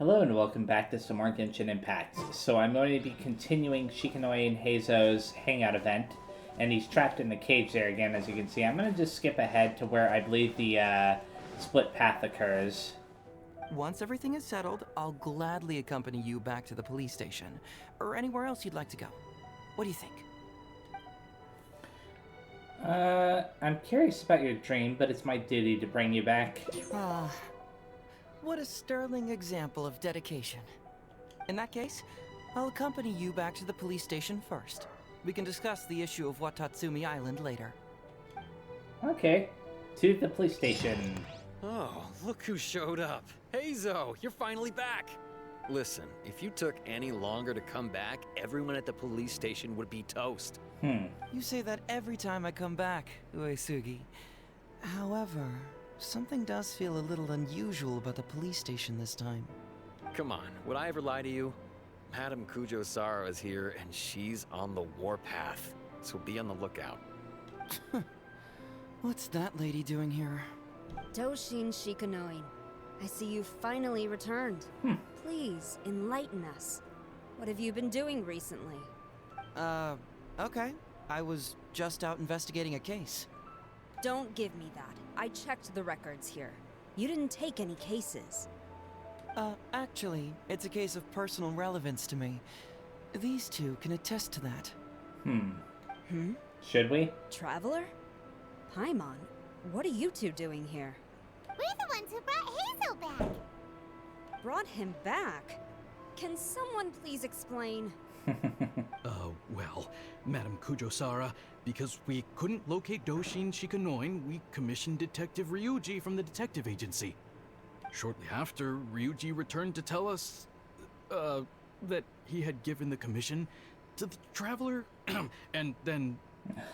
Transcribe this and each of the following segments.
Hello and welcome back to some more Genshin Impact. So I'm going to be continuing Shikanoin Heizou's hangout event, and he's trapped in the cage there again, as you can see. I'm going to just skip ahead to where I believe the split path occurs. Once everything is settled, I'll gladly accompany you back to the police station, or anywhere else you'd like to go. What do you think? I'm curious about your dream, but it's my duty to bring you back. What a sterling example of dedication. In that case, I'll accompany you back to the police station first. We can discuss the issue of Watatsumi Island later. Okay, to the police station. Oh, look who showed up. Heizou, you're finally back. Listen, if you took any longer to come back, everyone at the police station would be toast. You say that every time I come back, Uesugi. However, something does feel a little unusual about the police station this time. Come on, would I ever lie to you? Madame Kujo-Sara is here, and she's on the warpath, so be on the lookout. What's that lady doing here? Doshin Shikanoin, I see you finally returned. Please, enlighten us. What have you been doing recently? Okay. I was just out investigating a case. Don't give me that. I checked the records here. You didn't take any cases. Actually, it's a case of personal relevance to me. These two can attest to that. Should we? Traveler? Paimon, what are you two doing here? We're the ones who brought Heizou back. Brought him back? Can someone please explain? Well, Madame Kujo-Sara, because we couldn't locate Doshin Shikanoin, we commissioned Detective Ryuji from the detective agency. Shortly after, Ryuji returned to tell us, that he had given the commission to the traveler, and then...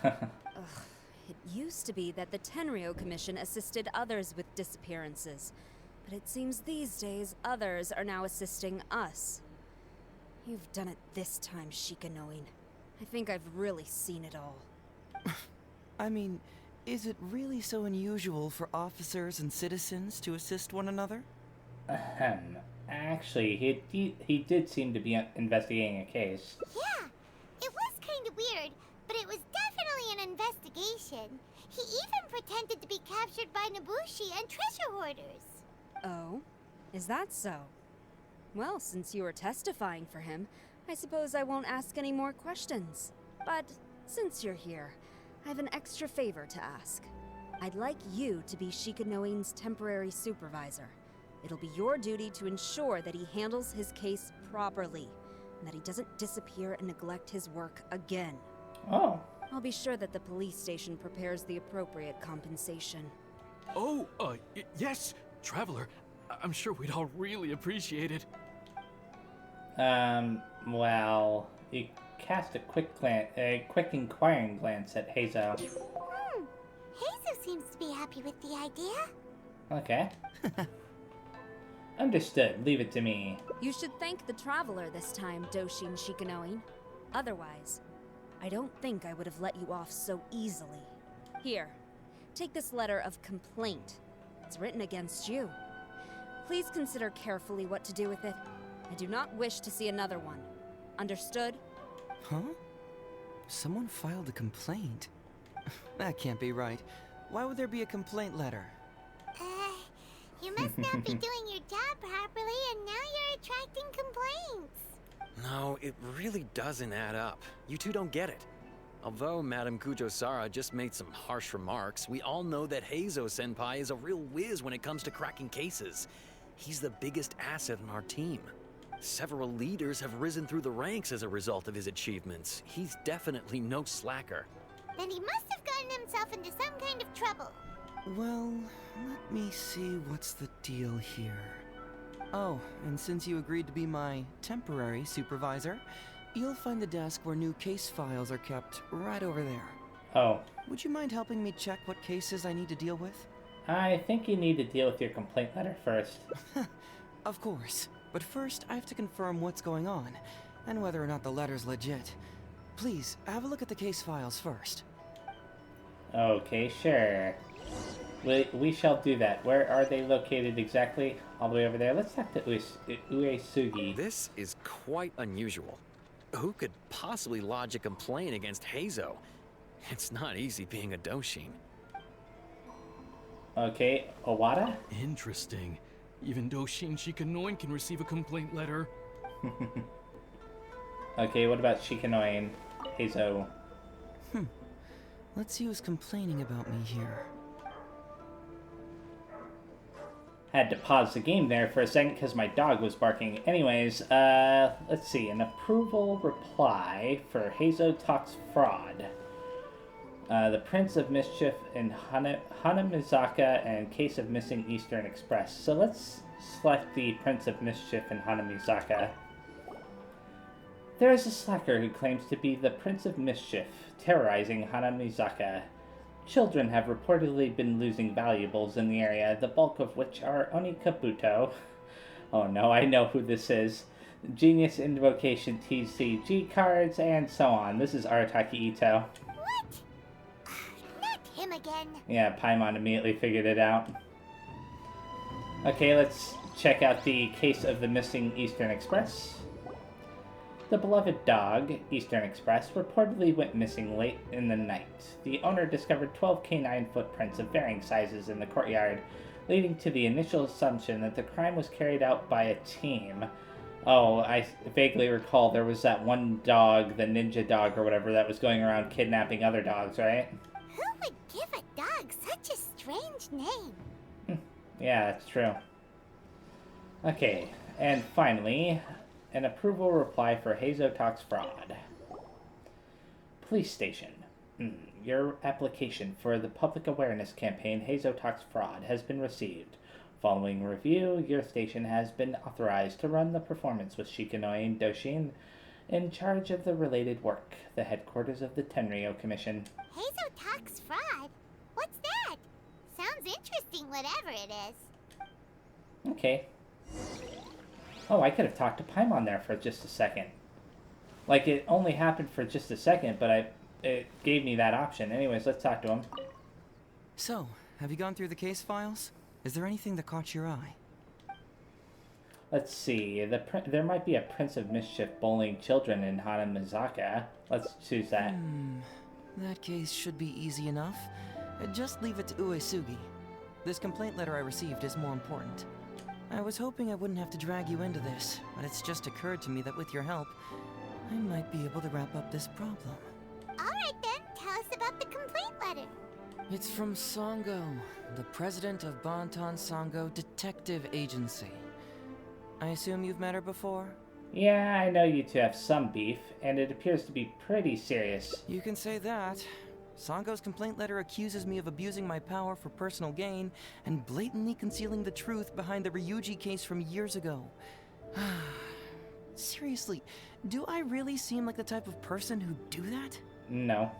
It used to be that the Tenryou Commission assisted others with disappearances, but it seems these days others are now assisting us. You've done it this time, Shikanoin. I think I've really seen it all. I mean, is it really so unusual for officers and citizens to assist one another? Actually, he did seem to be investigating a case. Yeah, it was kind of weird, but it was definitely an investigation. He even pretended to be captured by Nobushi and treasure hoarders. Oh? Is that so? Well, since you were testifying for him, I suppose I won't ask any more questions. But since you're here, I have an extra favor to ask. I'd like you to be Shikanoin's temporary supervisor. It'll be your duty to ensure that he handles his case properly, and that he doesn't disappear and neglect his work again. Oh. I'll be sure that the police station prepares the appropriate compensation. Oh, yes, Traveler. I'm sure we'd all really appreciate it. Well, you cast a quick inquiring glance at Heizou. Heizou seems to be happy with the idea. Okay. Understood. Leave it to me. You should thank the traveler this time, Doshin Shikanoin. Otherwise, I don't think I would have let you off so easily. Here, take this letter of complaint. It's written against you. Please consider carefully what to do with it. I do not wish to see another one. Understood? Huh? Someone filed a complaint? That can't be right. Why would there be a complaint letter? You must not be doing your job properly, and now you're attracting complaints. No, it really doesn't add up. You two don't get it. Although Madame Kujo-Sara just made some harsh remarks, we all know that Heizou-senpai is a real whiz when it comes to cracking cases. He's the biggest asset in our team. Several leaders have risen through the ranks as a result of his achievements. He's definitely no slacker. Then he must have gotten himself into some kind of trouble. Well, let me see what's the deal here. Oh, and since you agreed to be my temporary supervisor, you'll find the desk where new case files are kept right over there. Oh. Would you mind helping me check what cases I need to deal with? I think you need to deal with your complaint letter first. Of course. But first, I have to confirm what's going on, and whether or not the letter's legit. Please, have a look at the case files first. Okay, sure. We shall do that. Where are they located exactly? All the way over there. Let's talk to Uesugi. This is quite unusual. Who could possibly lodge a complaint against Heizou? It's not easy being a Doshin. Okay, Owada? Interesting. Even Doshin Shikanoin can receive a complaint letter. Okay, what about Shikanoin Heizou? Let's see who's complaining about me here. Had to pause the game there for a second because my dog was barking. Anyways, let's see. An approval reply for Heizou talks fraud. The Prince of Mischief in Hanamizaka and Case of Missing Eastern Express. So let's select the Prince of Mischief in Hanamizaka. There is a slacker who claims to be the Prince of Mischief, terrorizing Hanamizaka. Children have reportedly been losing valuables in the area, the bulk of which are Onikabuto. Oh no, I know who this is. Genius Invocation TCG cards, and so on. This is Arataki Ito. What? Not him again. Yeah, Paimon immediately figured it out. Okay, let's check out the case of the missing Eastern Express. The beloved dog, Eastern Express, reportedly went missing late in the night. The owner discovered 12 canine footprints of varying sizes in the courtyard, leading to the initial assumption that the crime was carried out by a team. Oh, I vaguely recall there was that one dog, the ninja dog or whatever, that was going around kidnapping other dogs, right? Who would give a dog such a strange name? Yeah, that's true. Okay, and finally, an approval reply for Heizou Talks Fraud. Police Station. Your application for the public awareness campaign Heizou Talks Fraud has been received. Following review, your station has been authorized to run the performance with Shikanoin Doshin in charge of the related work, the headquarters of the Tenryou Commission. Heizou talks fraud? What's that? Sounds interesting, whatever it is. Okay. Oh, I could have talked to Paimon there for just a second. Like, it only happened for just a second, but it gave me that option. Anyways, let's talk to him. So, have you gone through the case files? Is there anything that caught your eye? Let's see. There might be a Prince of Mischief bullying children in Hanamizaka. Let's choose that. That case should be easy enough. Just leave it to Uesugi. This complaint letter I received is more important. I was hoping I wouldn't have to drag you into this, but it's just occurred to me that with your help, I might be able to wrap up this problem. Alright then, tell us about the complaint letter. It's from Sango, the president of Bantan Sango Detective Agency. I assume you've met her before? Yeah, I know you two have some beef, and it appears to be pretty serious. You can say that. Sango's complaint letter accuses me of abusing my power for personal gain and blatantly concealing the truth behind the Ryuji case from years ago. Seriously, do I really seem like the type of person who'd do that? No.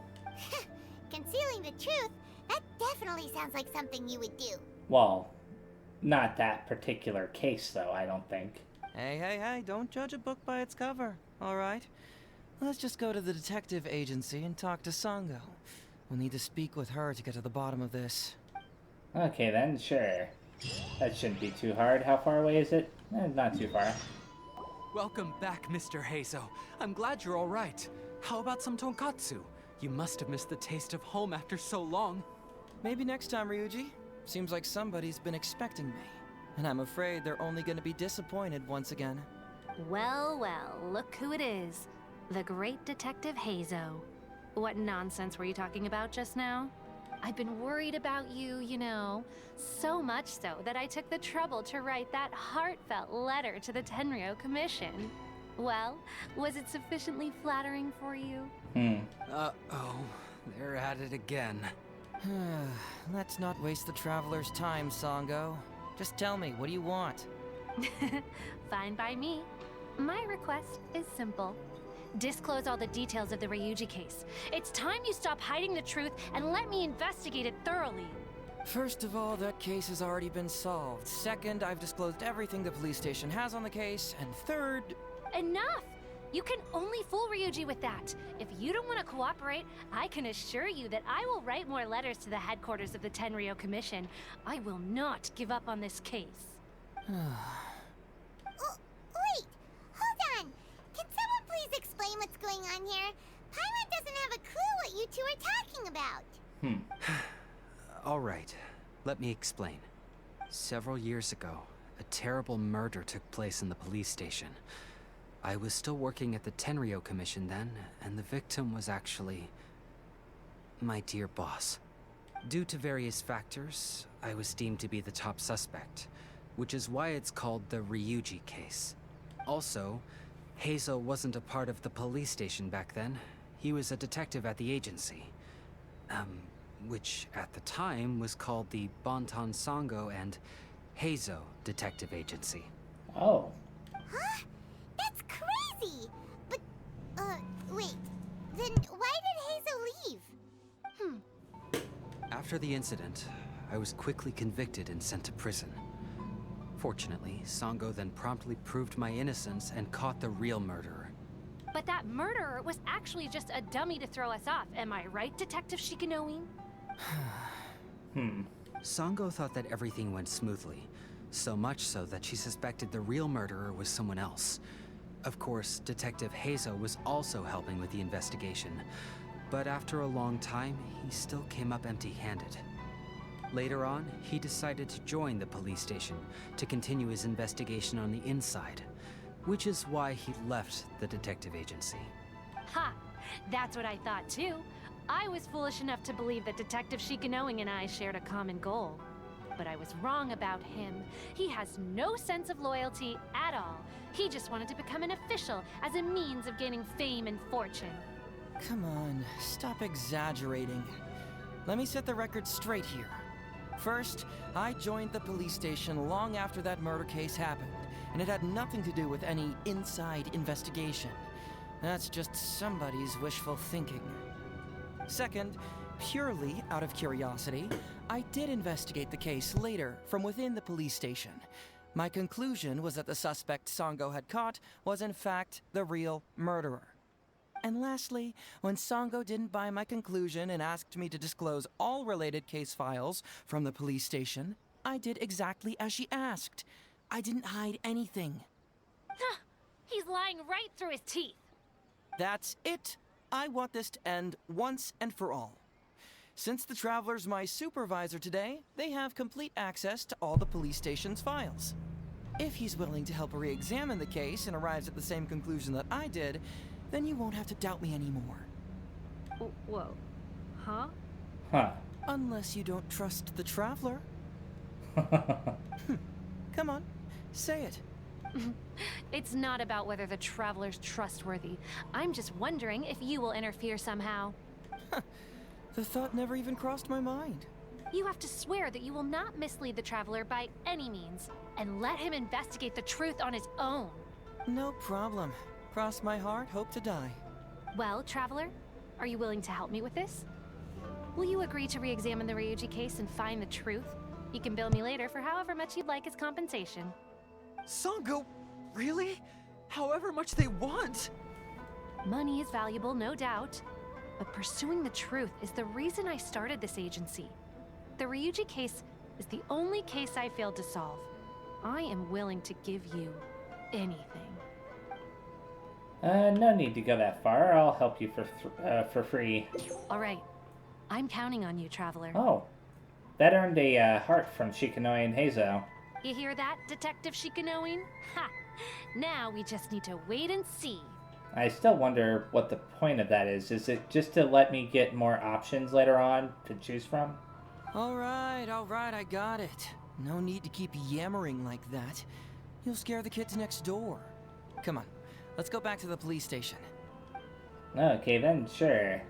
Concealing the truth? That definitely sounds like something you would do. Well, not that particular case, though, I don't think. Hey, don't judge a book by its cover, alright? Let's just go to the detective agency and talk to Sango. We'll need to speak with her to get to the bottom of this. Okay then, sure. That shouldn't be too hard. How far away is it? Not too far. Welcome back, Mr. Heizou. I'm glad you're all right. How about some tonkatsu? You must have missed the taste of home after so long. Maybe next time, Ryuji. Seems like somebody's been expecting me. And I'm afraid they're only gonna be disappointed once again. Well, look who it is. The great Detective Heizou. What nonsense were you talking about just now? I've been worried about you, you know. So much so that I took the trouble to write that heartfelt letter to the Tenryou Commission. Well, was it sufficiently flattering for you? Uh-oh, they're at it again. Let's not waste the traveler's time, Sango. Just tell me, what do you want? Fine by me. My request is simple. Disclose all the details of the Ryuji case. It's time you stop hiding the truth and let me investigate it thoroughly. First of all, that case has already been solved. Second, I've disclosed everything the police station has on the case. And third... Enough! You can only fool Ryuji with that. If you don't want to cooperate, I can assure you that I will write more letters to the headquarters of the Tenryou Commission. I will not give up on this case. Wait, hold on. Can someone please explain what's going on here? Paimon doesn't have a clue what you two are talking about. All right, let me explain. Several years ago, a terrible murder took place in the police station. I was still working at the Tenryou Commission then, and the victim was actually my dear boss. Due to various factors, I was deemed to be the top suspect, which is why it's called the Ryuji case. Also, Heizou wasn't a part of the police station back then. He was a detective at the agency. Which at the time was called the Bonton Sango and Heizou Detective Agency. Oh. Huh? That's crazy! But, wait. Then why did Heizou leave? After the incident, I was quickly convicted and sent to prison. Fortunately, Sango then promptly proved my innocence and caught the real murderer. But that murderer was actually just a dummy to throw us off, am I right, Detective Shikanoin? Sango thought that everything went smoothly, so much so that she suspected the real murderer was someone else. Of course, Detective Heizou was also helping with the investigation, but after a long time, he still came up empty-handed. Later on, he decided to join the police station to continue his investigation on the inside, which is why he left the detective agency. Ha! That's what I thought too. I was foolish enough to believe that Detective Shikanoin and I shared a common goal. But I was wrong about him. He has no sense of loyalty at all. He just wanted to become an official as a means of gaining fame and fortune. Come on, stop exaggerating. Let me set the record straight here. First, I joined the police station long after that murder case happened, and it had nothing to do with any inside investigation. That's just somebody's wishful thinking. Second, purely out of curiosity, I did investigate the case later from within the police station. My conclusion was that the suspect Sango had caught was in fact the real murderer. And lastly, when Sango didn't buy my conclusion and asked me to disclose all related case files from the police station, I did exactly as she asked. I didn't hide anything. He's lying right through his teeth. That's it. I want this to end once and for all. Since the Traveler's my supervisor today, they have complete access to all the police station's files. If he's willing to help re-examine the case and arrives at the same conclusion that I did, then you won't have to doubt me anymore. Whoa. Huh? Huh. Unless you don't trust the Traveler. Come on, say it. It's not about whether the Traveler's trustworthy. I'm just wondering if you will interfere somehow. The thought never even crossed my mind. You have to swear that you will not mislead the Traveler by any means, and let him investigate the truth on his own. No problem. Cross my heart, hope to die. Well, Traveler, are you willing to help me with this? Will you agree to re-examine the Ryuji case and find the truth? You can bill me later for however much you'd like as compensation. Sango, really? However much they want? Money is valuable, no doubt. But pursuing the truth is the reason I started this agency. The Ryuji case is the only case I failed to solve. I am willing to give you anything. No need to go that far. I'll help you for free. All right. I'm counting on you, Traveler. Oh. That earned a heart from Shikanoin Heizou. You hear that, Detective Shikanoin? Ha! Now we just need to wait and see. I still wonder what the point of that is. Is it just to let me get more options later on to choose from? All right, I got it. No need to keep yammering like that. You'll scare the kids next door. Come on, let's go back to the police station. Okay then, sure.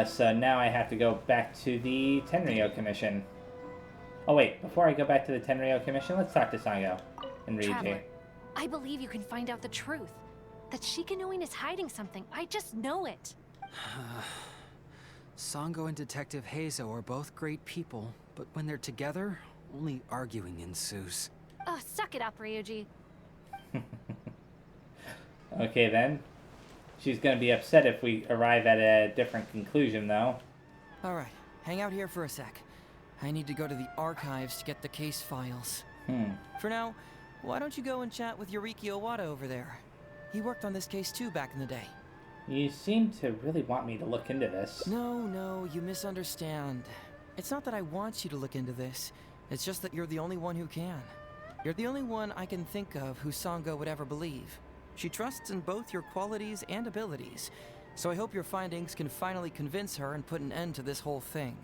So now I have to go back to the Tenryou Commission. Oh wait, before I go back to the Tenryou Commission, let's talk to Sango and Ryuji. Traveler, I believe you can find out the truth. That Shikanoin is hiding something. I just know it. Sango and Detective Heizou are both great people, but when they're together, only arguing ensues. Oh, suck it up, Ryuji. Okay, then. She's gonna be upset if we arrive at a different conclusion, though. Alright, hang out here for a sec. I need to go to the archives to get the case files. For now, why don't you go and chat with Yoriki Owada over there? He worked on this case too back in the day. You seem to really want me to look into this. No, you misunderstand. It's not that I want you to look into this. It's just that you're the only one who can. You're the only one I can think of who Sango would ever believe. She trusts in both your qualities and abilities, so I hope your findings can finally convince her and put an end to this whole thing.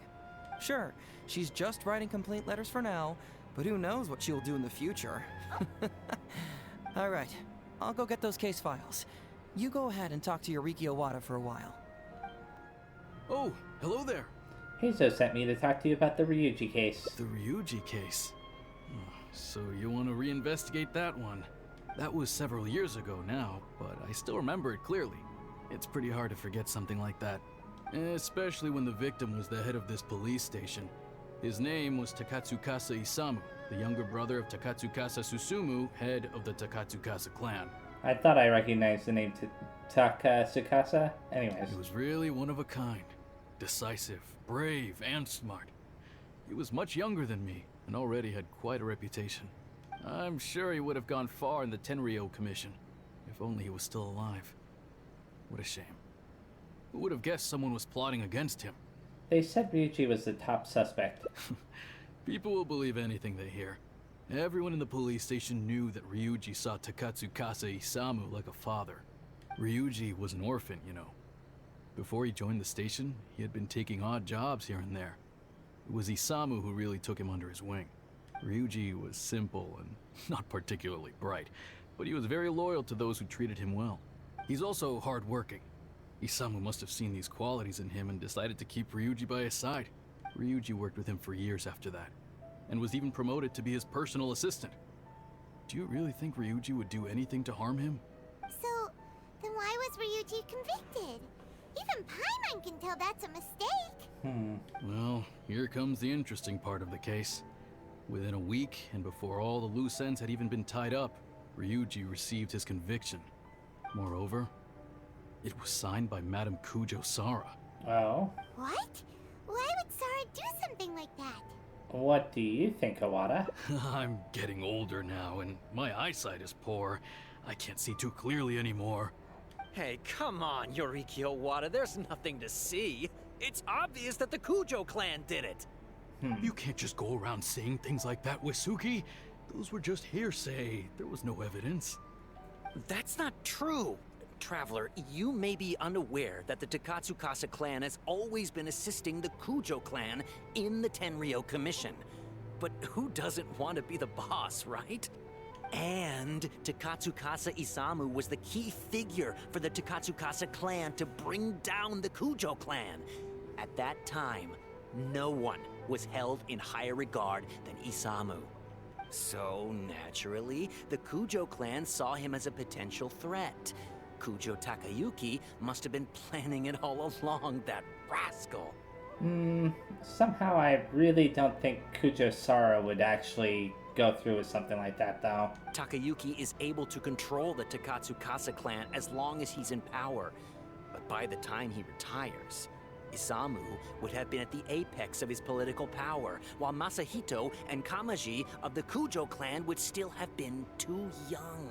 Sure, she's just writing complaint letters for now, but who knows what she'll do in the future. Alright, I'll go get those case files. You go ahead and talk to Yoriki Owada for a while. Oh, hello there. Heizo sent me to talk to you about the Ryuji case. The Ryuji case. Oh, so you want to reinvestigate that one? That was several years ago now, but I still remember it clearly. It's pretty hard to forget something like that. Especially when the victim was the head of this police station. His name was Takasukasa Isamu, the younger brother of Takasukasa Susumu, head of the Takasukasa clan. I thought I recognized the name Takasukasa. Anyways. He was really one of a kind. Decisive, brave, and smart. He was much younger than me, and already had quite a reputation. I'm sure he would have gone far in the Tenryou Commission, if only he was still alive. What a shame. Who would have guessed someone was plotting against him? They said Ryuji was the top suspect. People will believe anything they hear. Everyone in the police station knew that Ryuji saw Takasukasa Isamu like a father. Ryuji was an orphan, you know. Before he joined the station, he had been taking odd jobs here and there. It was Isamu who really took him under his wing. Ryuji was simple and not particularly bright, but he was very loyal to those who treated him well. He's also hard-working. Isamu must have seen these qualities in him and decided to keep Ryuji by his side. Ryuji worked with him for years after that, and was even promoted to be his personal assistant. Do you really think Ryuji would do anything to harm him? So, then why was Ryuji convicted? Even Paimon can tell that's a mistake. Well, here comes the interesting part of the case. Within a week, and before all the loose ends had even been tied up, Ryuji received his conviction. Moreover, it was signed by Madame Kujo-Sara. Oh? What? Why would Sara do something like that? What do you think, Owada? I'm getting older now, and my eyesight is poor. I can't see too clearly anymore. Hey, come on, Yoriki Owada, there's nothing to see. It's obvious that the Kujo clan did it. You can't just go around saying things like that, Wisuki. Those were just hearsay. There was no evidence. That's not true. Traveler, you may be unaware that the Takasukasa clan has always been assisting the Kujo clan in the Tenryou Commission. But who doesn't want to be the boss, right? And Takasukasa Isamu was the key figure for the Takasukasa clan to bring down the Kujo clan. At that time, no one was held in higher regard than Isamu. So, naturally, the Kujo clan saw him as a potential threat. Kujo Takayuki must have been planning it all along, that rascal. Somehow I really don't think Kujo-Sara would actually go through with something like that, though. Takayuki is able to control the Takasukasa clan as long as he's in power. But by the time he retires, Isamu would have been at the apex of his political power, while Masahito and Kamaji of the Kujo clan would still have been too young.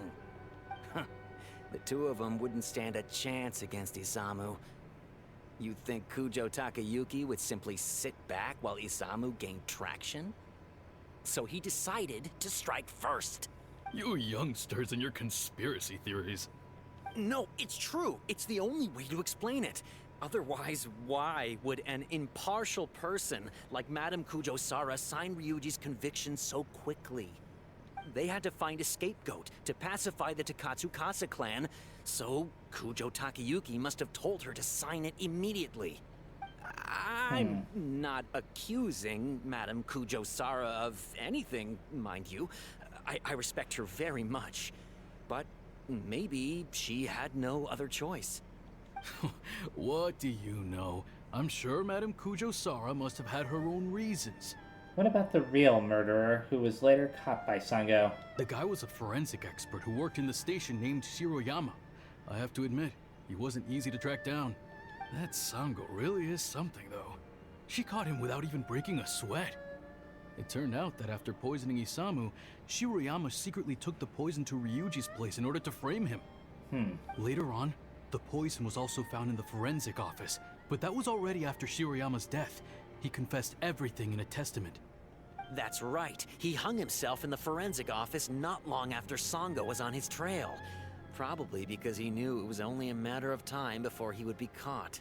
The two of them wouldn't stand a chance against Isamu. You'd think Kujo Takayuki would simply sit back while Isamu gained traction? So he decided to strike first. You youngsters and your conspiracy theories. No, it's true. It's the only way to explain it. Otherwise, why would an impartial person like Madame Kujo-Sara sign Ryuji's conviction so quickly? They had to find a scapegoat to pacify the Takasukasa clan, so Kujo Takayuki must have told her to sign it immediately. I'm not accusing Madame Kujo-Sara of anything, mind you. I respect her very much. But maybe she had no other choice. What do you know? I'm sure Madame Kujo-Sara must have had her own reasons. What about the real murderer who was later caught by Sango? The guy was a forensic expert who worked in the station named Shiroyama. I have to admit, he wasn't easy to track down. That Sango really is something, though. She caught him without even breaking a sweat. It turned out that after poisoning Isamu, Shiroyama secretly took the poison to Ryuji's place in order to frame him. Later on, the poison was also found in the forensic office, but that was already after Shiroyama's death. He confessed everything in a testament. That's right. He hung himself in the forensic office not long after Sango was on his trail. Probably because he knew it was only a matter of time before he would be caught.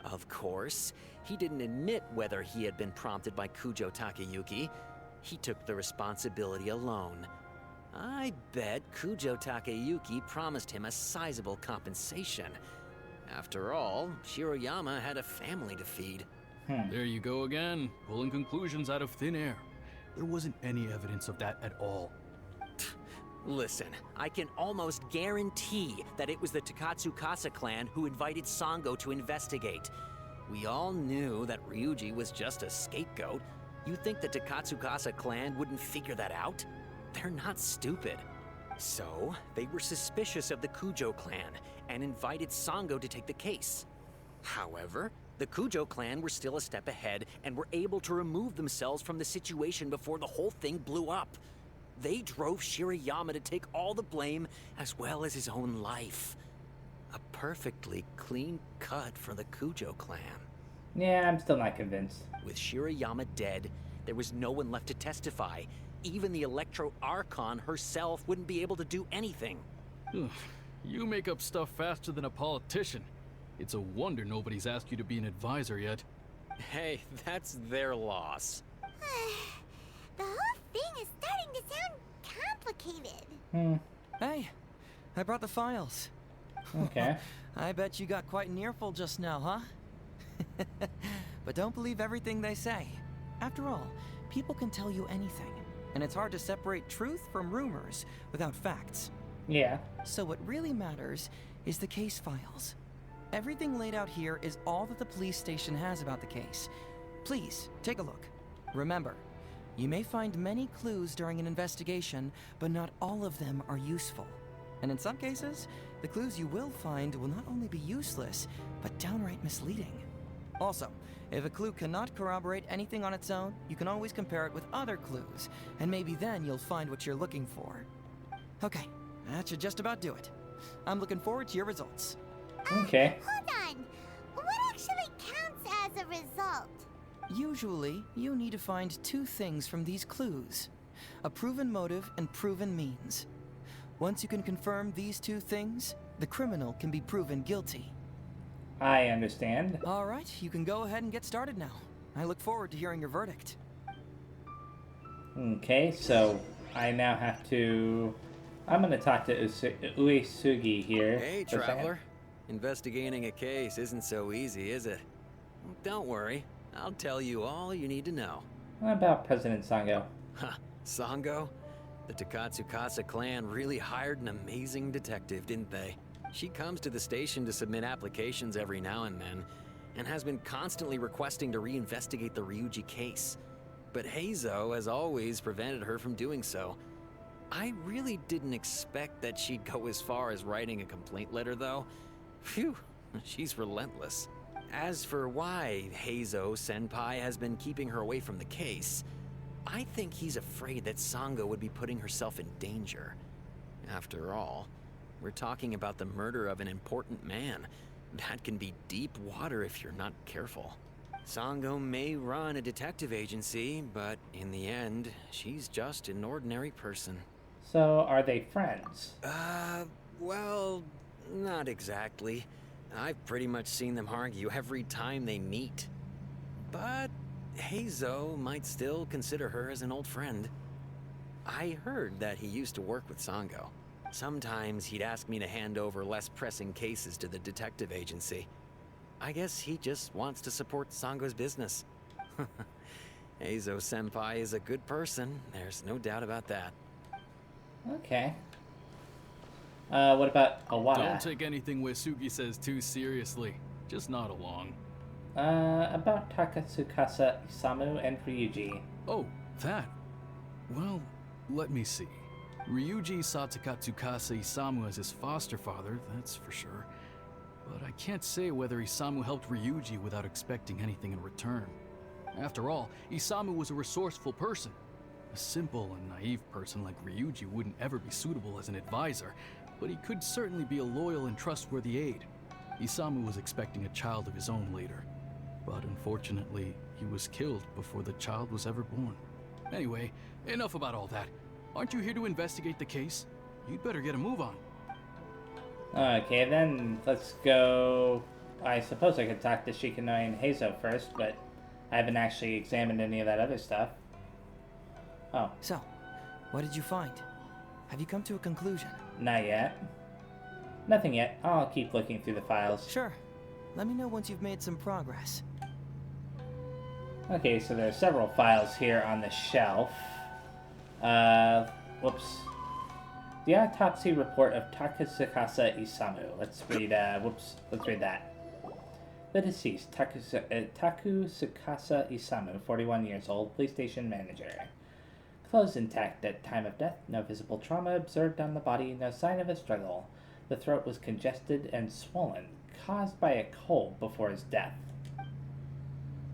Of course, he didn't admit whether he had been prompted by Kujo Takayuki. He took the responsibility alone. I bet Kujo Takayuki promised him a sizable compensation. After all, Shiroyama had a family to feed. There you go again, pulling conclusions out of thin air. There wasn't any evidence of that at all. Listen, I can almost guarantee that it was the Takasukasa clan who invited Sango to investigate. We all knew that Ryuji was just a scapegoat. You think the Takasukasa clan wouldn't figure that out? They're not stupid. So, they were suspicious of the Kujo clan and invited Sango to take the case. However, the Kujo clan were still a step ahead and were able to remove themselves from the situation before the whole thing blew up. They drove Shiroyama to take all the blame as well as his own life. A perfectly clean cut for the Kujo clan. Yeah, I'm still not convinced. With Shiroyama dead, there was no one left to testify. Even the Electro Archon herself wouldn't be able to do anything. You make up stuff faster than a politician. It's a wonder nobody's asked you to be an advisor yet. Hey, that's their loss. The whole thing is starting to sound complicated. Hey, I brought the files. Okay. I bet you got quite an earful just now, huh? But don't believe everything they say. After all, people can tell you anything, and it's hard to separate truth from rumors without facts. Yeah. So what really matters is the case files. Everything laid out here is all that the police station has about the case. Please, take a look. Remember, you may find many clues during an investigation, but not all of them are useful. And in some cases, the clues you will find will not only be useless, but downright misleading. Also, if a clue cannot corroborate anything on its own, you can always compare it with other clues, and maybe then you'll find what you're looking for. Okay, that should just about do it. I'm looking forward to your results. Okay. Hold on. What actually counts as a result? Usually, you need to find two things from these clues: a proven motive and proven means. Once you can confirm these two things, the criminal can be proven guilty. I understand. All right, you can go ahead and get started now. I look forward to hearing your verdict. Okay, so I now have to... I'm going to talk to Uesugi here. Hey, for a second. traveler. Investigating a case isn't so easy, is it? Don't worry. I'll tell you all you need to know. What about President Sango? Huh, Sango? The Takasukasa clan really hired an amazing detective, didn't they? She comes to the station to submit applications every now and then, and has been constantly requesting to reinvestigate the Ryuji case. But Heizou has always prevented her from doing so. I really didn't expect that she'd go as far as writing a complaint letter, though. Phew, she's relentless. As for why Heizou Senpai has been keeping her away from the case, I think he's afraid that Sango would be putting herself in danger. After all, we're talking about the murder of an important man. That can be deep water if you're not careful. Sango may run a detective agency, but in the end, she's just an ordinary person. So, are they friends? Well, not exactly. I've pretty much seen them argue every time they meet. But Heizou might still consider her as an old friend. I heard that he used to work with Sango. Sometimes he'd ask me to hand over less pressing cases to the detective agency. I guess he just wants to support Sango's business. Heizou Senpai is a good person, there's no doubt about that. Okay. What about Awada? Don't take anything Uesugi says too seriously. Just nod along. About Takasukasa, Isamu, and Ryuji. Oh, that. Well, let me see. Ryuji saw Takasukasa Isamu as his foster father, that's for sure. But I can't say whether Isamu helped Ryuji without expecting anything in return. After all, Isamu was a resourceful person. A simple and naive person like Ryuji wouldn't ever be suitable as an advisor, but he could certainly be a loyal and trustworthy aide. Isamu was expecting a child of his own later, but unfortunately, he was killed before the child was ever born. Anyway, enough about all that. Aren't you here to investigate the case? You'd better get a move on. Okay, then let's go. I suppose I could talk to Shikanoin Heizou first, but I haven't actually examined any of that other stuff. Oh. So, what did you find? Have you come to a conclusion? Not yet. Nothing yet. I'll keep looking through the files. Sure. Let me know once you've made some progress. Okay, so there are several files here on the shelf. Whoops. The autopsy report of Takasukasa Isamu. Let's read, let's read that. The deceased, Takasukasa Isamu, 41 years old, police station manager. Clothes intact at time of death, no visible trauma observed on the body, no sign of a struggle. The throat was congested and swollen, caused by a cold before his death.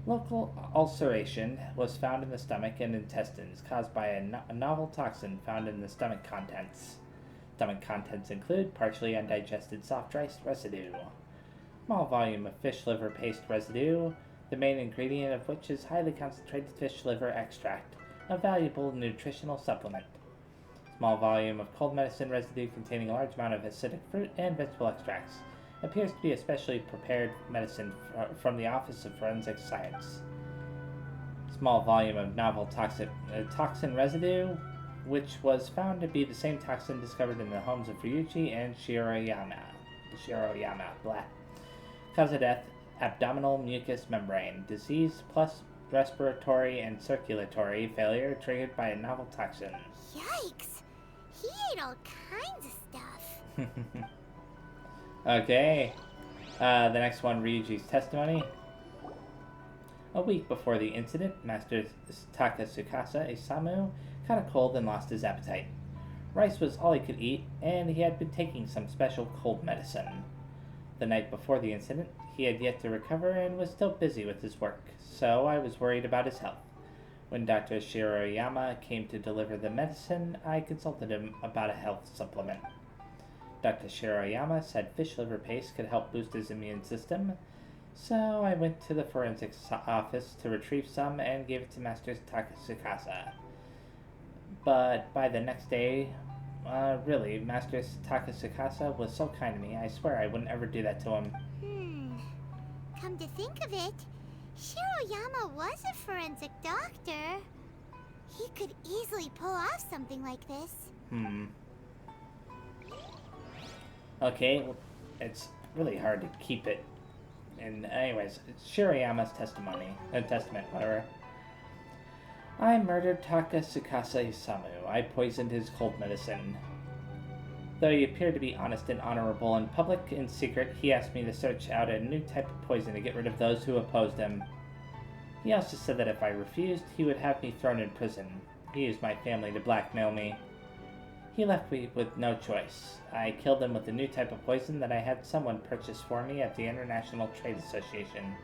Local ulceration was found in the stomach and intestines, caused by a novel toxin found in the stomach contents. Stomach contents include partially undigested soft rice residue, small volume of fish liver paste residue, the main ingredient of which is highly concentrated fish liver extract, a valuable nutritional supplement. Small volume of cold medicine residue containing a large amount of acidic fruit and vegetable extracts. Appears to be a specially prepared medicine from the Office of Forensic Science. Small volume of novel toxin residue, which was found to be the same toxin discovered in the homes of Ryuji and Shiroyama. Cause of death, abdominal mucous membrane. Disease plus respiratory and circulatory failure triggered by a novel toxin. Yikes! He ate all kinds of stuff. Okay. The next one, Ryuji's testimony. A week before the incident, Master Takasukasa Isamu caught a cold and lost his appetite. Rice was all he could eat, and he had been taking some special cold medicine. The night before the incident, he had yet to recover and was still busy with his work, so I was worried about his health. When Dr. Shiroyama came to deliver the medicine, I consulted him about a health supplement. Dr. Shiroyama said fish liver paste could help boost his immune system, so I went to the forensics office to retrieve some and gave it to Master Takasukasa. But by the next day, really, Master Takasukasa was so kind to me, I swear I wouldn't ever do that to him. Come to think of it, Shiroyama was a forensic doctor. He could easily pull off something like this. Okay, well, it's really hard to keep it. And anyways, it's Shiroyama's testament, whatever. I murdered Takasukasa Isamu. I poisoned his cold medicine. Though he appeared to be honest and honorable in public, in secret, he asked me to search out a new type of poison to get rid of those who opposed him. He also said that if I refused, he would have me thrown in prison. He used my family to blackmail me. He left me with no choice. I killed him with a new type of poison that I had someone purchase for me at the International Trade Association.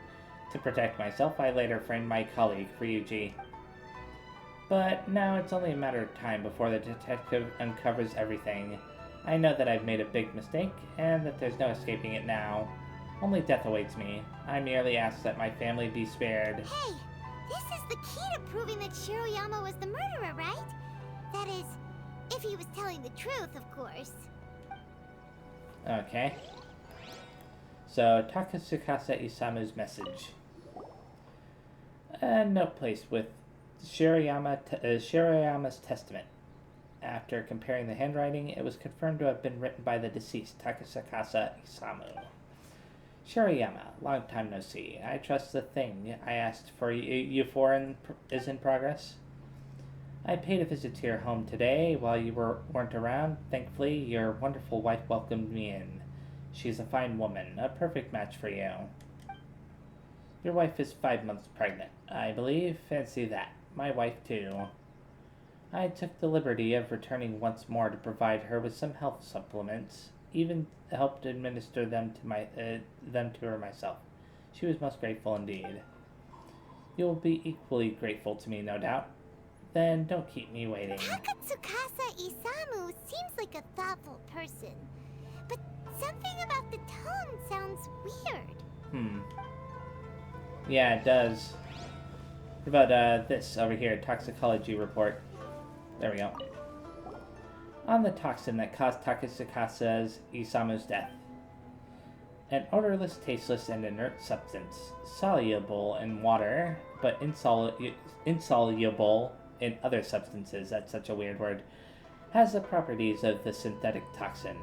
To protect myself, I later framed my colleague, Ryuji. But now it's only a matter of time before the detective uncovers everything. I know that I've made a big mistake, and that there's no escaping it now. Only death awaits me. I merely ask that my family be spared. Hey, this is the key to proving that Shiroyama was the murderer, right? That is, if he was telling the truth, of course. Okay. So, Takasukasa Isamu's message. No place with Shiroyama's testament. After comparing the handwriting, it was confirmed to have been written by the deceased, Takasukasa Isamu. Shiroyama, long time no see. I trust the thing I asked for you for is in progress. I paid a visit to your home today while you weren't around. Thankfully, your wonderful wife welcomed me in. She's a fine woman, a perfect match for you. Your wife is 5 months pregnant, I believe. Fancy that. My wife, too. I took the liberty of returning once more to provide her with some health supplements, even helped administer them to her myself. She was most grateful indeed. You will be equally grateful to me, no doubt. Then don't keep me waiting. Takasukasa Isamu seems like a thoughtful person, but something about the tone sounds weird. Yeah, it does. What about this over here, toxicology report? There we go. On the toxin that caused Takasukasa's Isamu's death. An odorless, tasteless, and inert substance, soluble in water, but insoluble in other substances, that's such a weird word, has the properties of the synthetic toxin.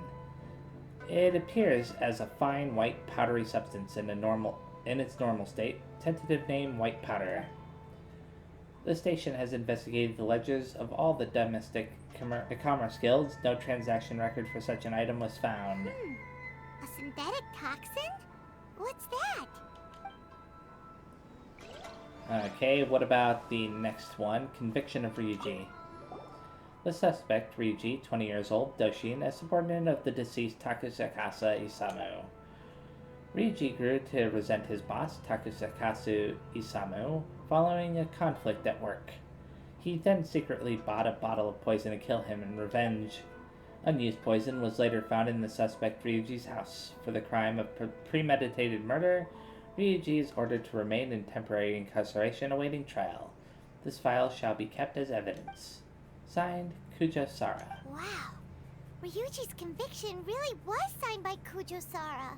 It appears as a fine white powdery substance in its normal state. Tentative name, white powder. The station has investigated the ledgers of all the domestic commerce guilds. No transaction record for such an item was found. A synthetic toxin? What's that? Okay, what about the next one? Conviction of Ryuji. The suspect, Ryuji, 20 years old, Doshin, a subordinate of the deceased Takasukasa Isamu. Ryuji grew to resent his boss, Takasukasa Isamu, following a conflict at work. He then secretly bought a bottle of poison to kill him in revenge. Unused poison was later found in the suspect Ryuji's house. For the crime of premeditated murder, Ryuji is ordered to remain in temporary incarceration awaiting trial. This file shall be kept as evidence. Signed, Kujo-sara. Wow. Ryuji's conviction really was signed by Kujo-sara.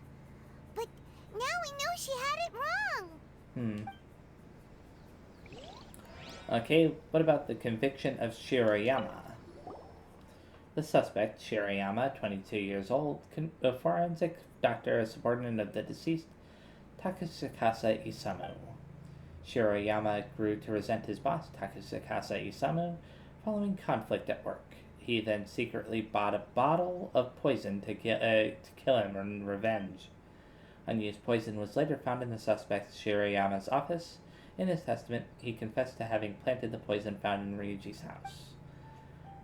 But now we know she had it wrong. Okay, what about the conviction of Shiroyama? The suspect, Shiroyama, 22 years old, a forensic doctor, a subordinate of the deceased Takasukasa Isamu. Shiroyama grew to resent his boss, Takasukasa Isamu, following conflict at work. He then secretly bought a bottle of poison to kill him in revenge. Unused poison was later found in the suspect Shiroyama's office. In his testament, he confessed to having planted the poison found in Ryuji's house.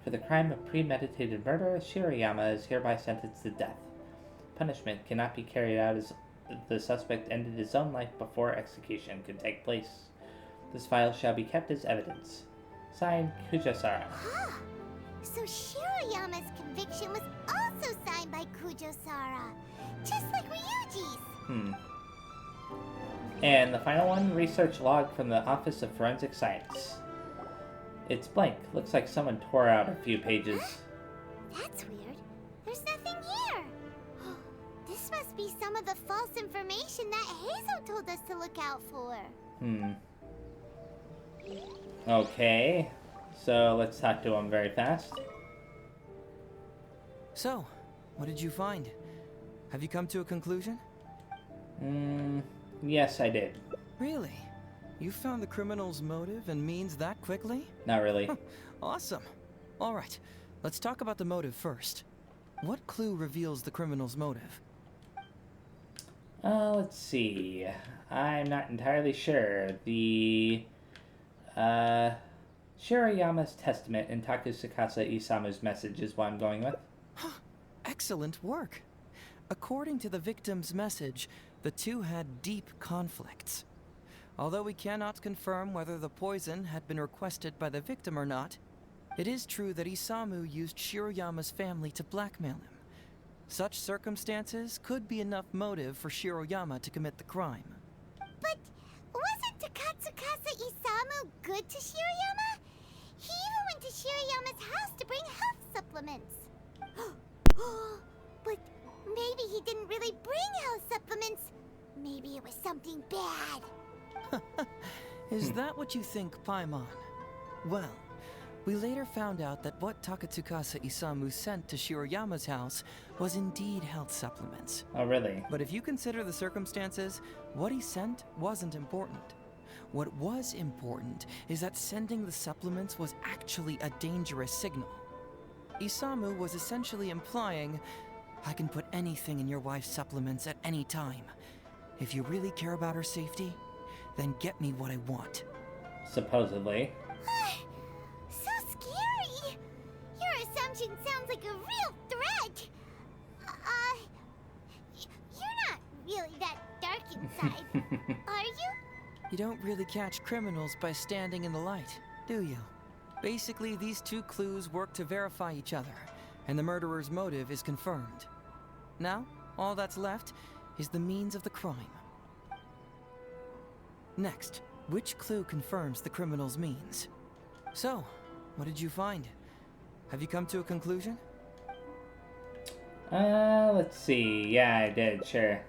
For the crime of premeditated murder, Shiroyama is hereby sentenced to death. Punishment cannot be carried out as the suspect ended his own life before execution could take place. This file shall be kept as evidence. Signed, Kujo-sara. So Shiroyama's conviction was also signed by Kujo-sara, just like Ryuji's. And the final one, research log from the Office of Forensic Science. It's blank. Looks like someone tore out a few pages. That's weird. There's nothing here. This must be some of the false information that Heizou told us to look out for. Okay. So let's talk to him very fast. So, what did you find? Have you come to a conclusion? Yes, I did. Really? You found the criminal's motive and means that quickly? Not really. Awesome. All right, let's talk about the motive first. What clue reveals the criminal's motive? Let's see. I'm not entirely sure. The Shiroyama's testament and Takasukasa Isamu's message is what I'm going with. Excellent work. According to the victim's message, the two had deep conflicts. Although we cannot confirm whether the poison had been requested by the victim or not, it is true that Isamu used Shiroyama's family to blackmail him. Such circumstances could be enough motive for Shiroyama to commit the crime. But wasn't Takasukasa Isamu good to Shiroyama? He even went to Shiroyama's house to bring health supplements. But maybe he didn't really bring health supplements. Maybe it was something bad. Is that what you think, Paimon? Well, we later found out that what Takasukasa Isamu sent to Shiroyama's house was indeed health supplements. Oh, really? But if you consider the circumstances, what he sent wasn't important. What was important is that sending the supplements was actually a dangerous signal. Isamu was essentially implying, I can put anything in your wife's supplements at any time. If you really care about her safety, then get me what I want. Supposedly. So scary. like a real threat. You're not really that dark inside, are you? You don't really catch criminals by standing in the light, do you? Basically, these two clues work to verify each other, and the murderer's motive is confirmed. Now, all that's left is the means of the crime. Next, which clue confirms the criminal's means? So, what did you find? Have you come to a conclusion? Let's see. Yeah, I did, sure.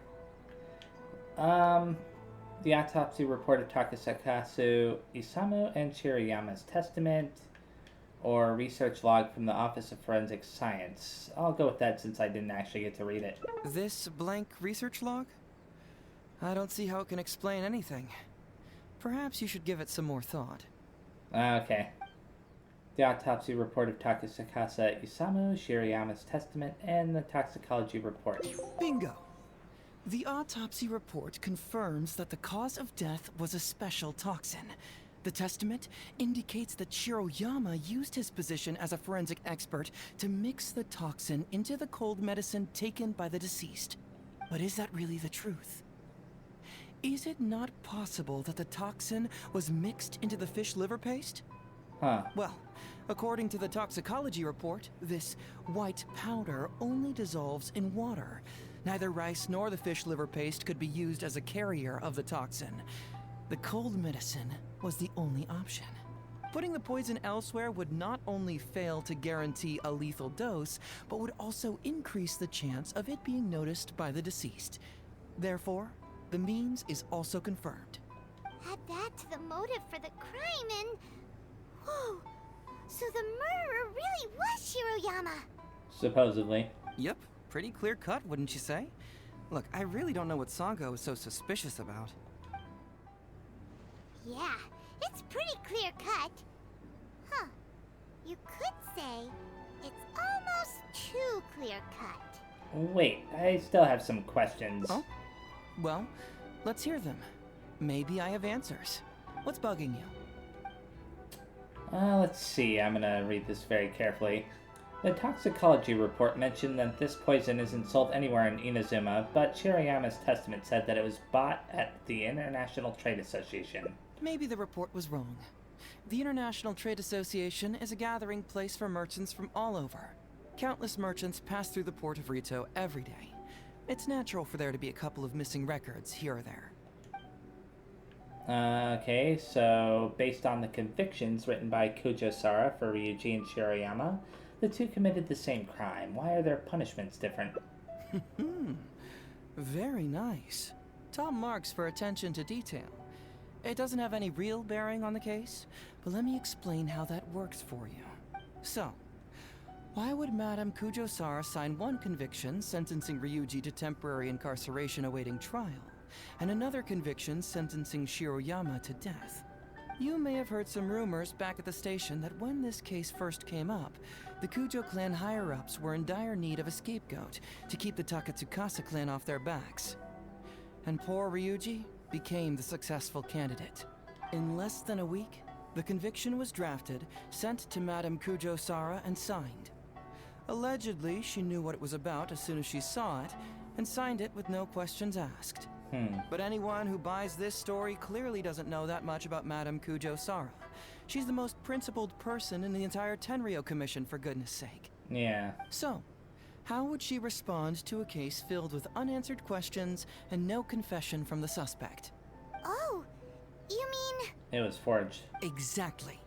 The autopsy report of Takasukasa, Isamu, and Shirayama's testament, or research log from the Office of Forensic Science. I'll go with that since I didn't actually get to read it. This blank research log? I don't see how it can explain anything. Perhaps you should give it some more thought. Okay. The autopsy report of Takasukasa, Isamu, Shirayama's testament, and the toxicology report. Bingo! The autopsy report confirms that the cause of death was a special toxin. The testament indicates that Shiroyama used his position as a forensic expert to mix the toxin into the cold medicine taken by the deceased. But is that really the truth? Is it not possible that the toxin was mixed into the fish liver paste? Huh. Well, according to the toxicology report, this white powder only dissolves in water. Neither rice nor the fish liver paste could be used as a carrier of the toxin. The cold medicine was the only option. Putting the poison elsewhere would not only fail to guarantee a lethal dose, but would also increase the chance of it being noticed by the deceased. Therefore, the means is also confirmed. Add that to the motive for the crime and... Whoa! So the murderer really was Shiroyama! Supposedly. Yep, pretty clear cut, wouldn't you say? Look, I really don't know what Sango is so suspicious about. Yeah, it's pretty clear cut. Huh. You could say it's almost too clear cut. Wait, I still have some questions. Oh? Well, let's hear them. Maybe I have answers. What's bugging you? Let's see. I'm gonna read this very carefully. The toxicology report mentioned that this poison isn't sold anywhere in Inazuma, but Shirayama's testament said that it was bought at the International Trade Association. Maybe the report was wrong. The International Trade Association is a gathering place for merchants from all over. Countless merchants pass through the port of Rito every day. It's natural for there to be a couple of missing records here or there. Okay, so based on the convictions written by Kujo-Sara for Ryuji and Shirayama, the two committed the same crime. Why are their punishments different? Very nice. Top marks for attention to detail. It doesn't have any real bearing on the case, but let me explain how that works for you. So, why would Madame Kujo-Sara sign one conviction sentencing Ryuji to temporary incarceration awaiting trial, and another conviction sentencing Shiroyama to death? You may have heard some rumors back at the station that when this case first came up, the Kujo clan higher-ups were in dire need of a scapegoat to keep the Takasukasa clan off their backs. And poor Ryuji became the successful candidate. In less than a week, the conviction was drafted, sent to Madame Kujo-Sara, and signed. Allegedly, she knew what it was about as soon as she saw it, and signed it with no questions asked. But anyone who buys this story clearly doesn't know that much about Madame Kujo-Sara. She's the most principled person in the entire Tenryou Commission, for goodness sake. Yeah. So, how would she respond to a case filled with unanswered questions and no confession from the suspect? Oh, you mean... It was forged. Exactly.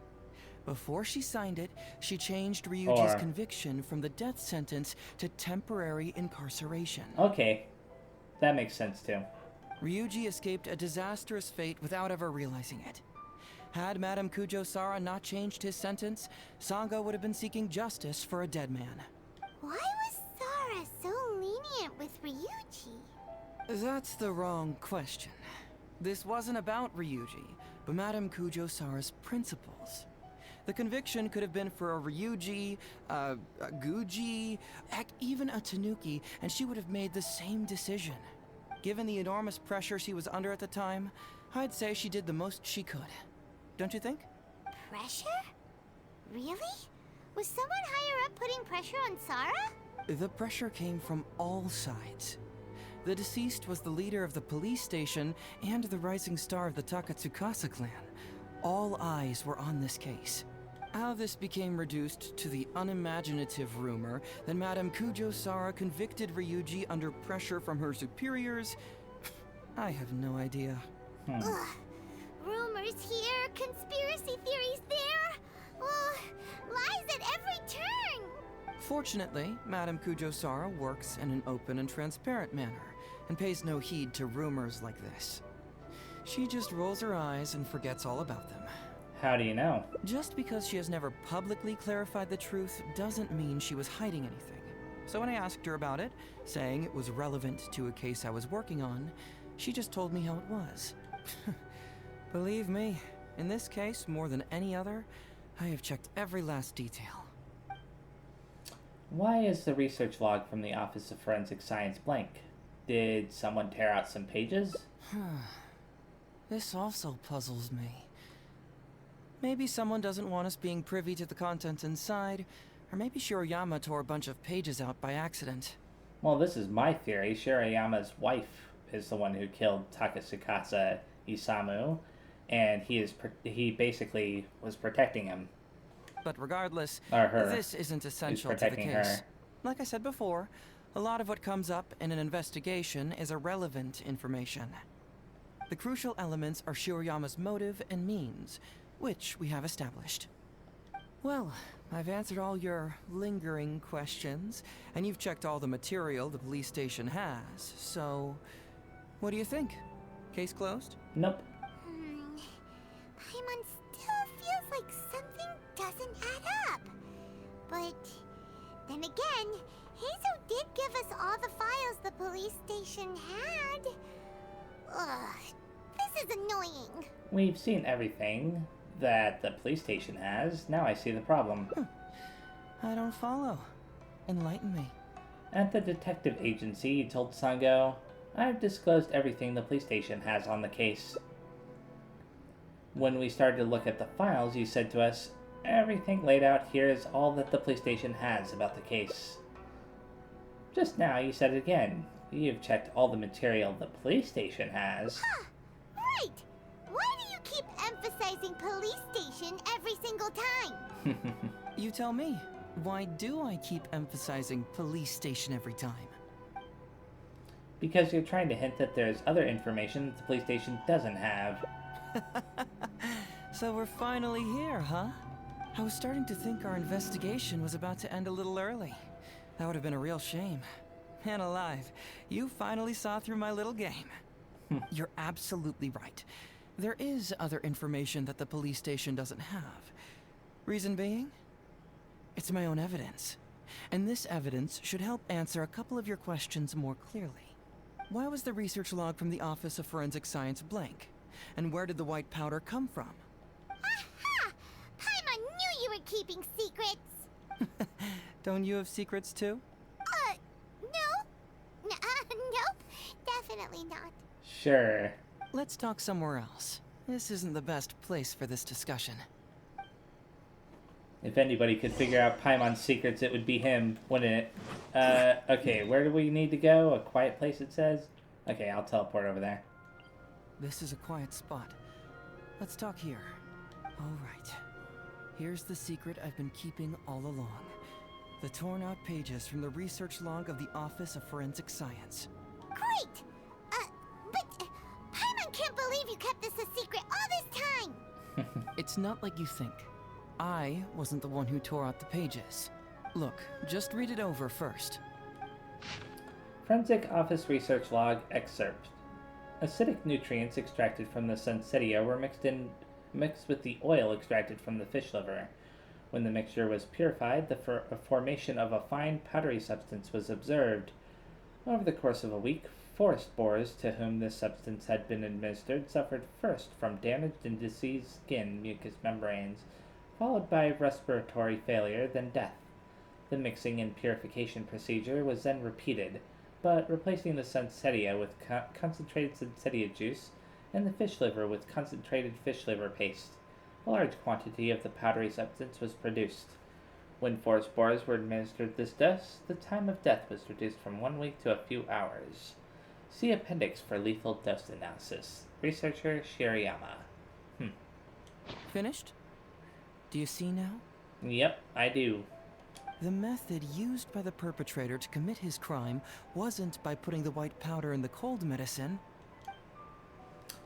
Before she signed it, she changed Ryuji's Or- conviction from the death sentence to temporary incarceration. Okay. That makes sense too. Ryuji escaped a disastrous fate without ever realizing it. Had Madame Kujo-Sara not changed his sentence, Sango would have been seeking justice for a dead man. Why was Sara so lenient with Ryuji? That's the wrong question. This wasn't about Ryuji, but Madame Kujo-Sara's principles. The conviction could have been for a Ryuji, a Guji, heck, even a Tanuki, and she would have made the same decision. Given the enormous pressure she was under at the time, I'd say she did the most she could. Don't you think? Pressure? Really? Was someone higher kept putting pressure on Sara? The pressure came from all sides. The deceased was the leader of the police station and the rising star of the Takasukasa clan. All eyes were on this case. How this became reduced to the unimaginative rumor that Madame Kujo-Sara convicted Ryuji under pressure from her superiors, I have no idea. Ugh. Rumors here, conspiracy theories there. Lies at every turn. Fortunately, Madame Kujo-Sara works in an open and transparent manner and pays no heed to rumors like this. She just rolls her eyes and forgets all about them. How do you know? Just because she has never publicly clarified the truth doesn't mean she was hiding anything. So when I asked her about it, saying it was relevant to a case I was working on, she just told me how it was. Believe me, in this case, more than any other, I have checked every last detail. Why is the research log from the Office of Forensic Science blank? Did someone tear out some pages? This also puzzles me. Maybe someone doesn't want us being privy to the content inside, or maybe Shirayama tore a bunch of pages out by accident. Well, this is my theory. Shirayama's wife is the one who killed Takasukasa Isamu, and he basically was protecting him. But regardless, Or her. this isn't essential to the protecting case. her. Like I said before, a lot of what comes up in an investigation is irrelevant information. The crucial elements are Shirayama's motive and means, which we have established. Well, I've answered all your lingering questions, and you've checked all the material the police station has, so what do you think? Case closed? Nope. Paimon still feels like something doesn't add up. But then again, Heizou did give us all the files the police station had. Ugh, this is annoying. We've seen everything that the police station has. Now I see the problem. I don't follow. Enlighten me. At the detective agency, you told Sango, I've disclosed everything the police station has on the case. When we started to look at the files, you said to us, everything laid out here is all that the police station has about the case. Just now you said it again. You've checked all the material the police station has. Right! Why do you keep emphasizing police station every single time? You tell me. Why do I keep emphasizing police station every time? Because you're trying to hint that there's other information that the police station doesn't have. So we're finally here, huh? I was starting to think our investigation was about to end a little early. That would have been a real shame. Man alive, you finally saw through my little game. You're absolutely right. There is other information that the police station doesn't have. Reason being? It's my own evidence. And this evidence should help answer a couple of your questions more clearly. Why was the research log from the Office of Forensic Science blank? And where did the white powder come from? Aha! Paimon knew you were keeping secrets! Don't you have secrets too? No. Nope. Definitely not. Sure. Let's talk somewhere else. This isn't the best place for this discussion. If anybody could figure out Paimon's secrets, it would be him, wouldn't it? Okay, where do we need to go? A quiet place, it says? Okay, I'll teleport over there. This is a quiet spot. Let's talk here. All right. Here's the secret I've been keeping all along. The torn out pages from the research log of the Office of Forensic Science. Great! But Paimon can't believe you kept this a secret all this time! It's not like you think. I wasn't the one who tore out the pages. Look, just read it over first. Forensic Office Research Log Excerpt. Acidic nutrients extracted from the sunsettia were mixed with the oil extracted from the fish liver. When the mixture was purified, the formation of a fine powdery substance was observed. Over the course of a week, forest boars to whom this substance had been administered suffered first from damaged and diseased skin mucous membranes, followed by respiratory failure, then death. The mixing and purification procedure was then repeated, but replacing the sunsettia with concentrated sunsettia juice and the fish liver with concentrated fish liver paste. A large quantity of the powdery substance was produced. When 4 spores were administered this dose, the time of death was reduced from 1 week to a few hours. See appendix for lethal dose analysis. Researcher Shirayama. Finished? Do you see now? Yep, I do. The method used by the perpetrator to commit his crime wasn't by putting the white powder in the cold medicine.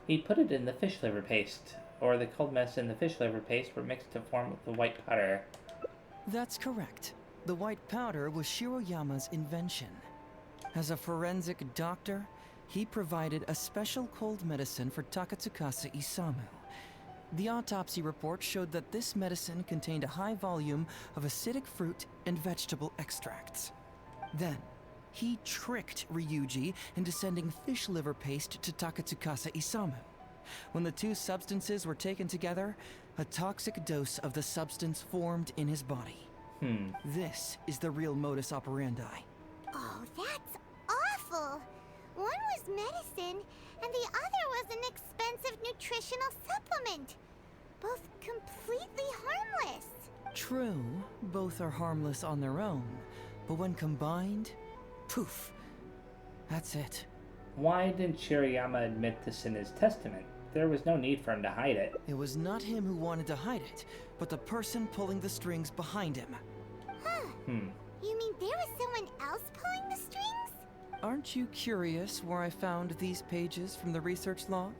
He put it in the fish liver paste, or the cold medicine and the fish liver paste were mixed to form the white powder. That's correct. The white powder was Shiroyama's invention. As a forensic doctor, he provided a special cold medicine for Takasukasa Isamu. The autopsy report showed that this medicine contained a high volume of acidic fruit and vegetable extracts. Then, he tricked Ryuji into sending fish liver paste to Takasukasa Isamu. When the two substances were taken together, a toxic dose of the substance formed in his body. This is the real modus operandi. Oh, that's awful! One was medicine, and the other was an expensive nutritional supplement. Both completely harmless. True, both are harmless on their own, but when combined, poof, that's it. Why didn't Shirayama admit this in his testament? There was no need for him to hide it. It was not him who wanted to hide it, but the person pulling the strings behind him. Huh. You mean there was someone else pulling the strings? Aren't you curious where I found these pages from the research log?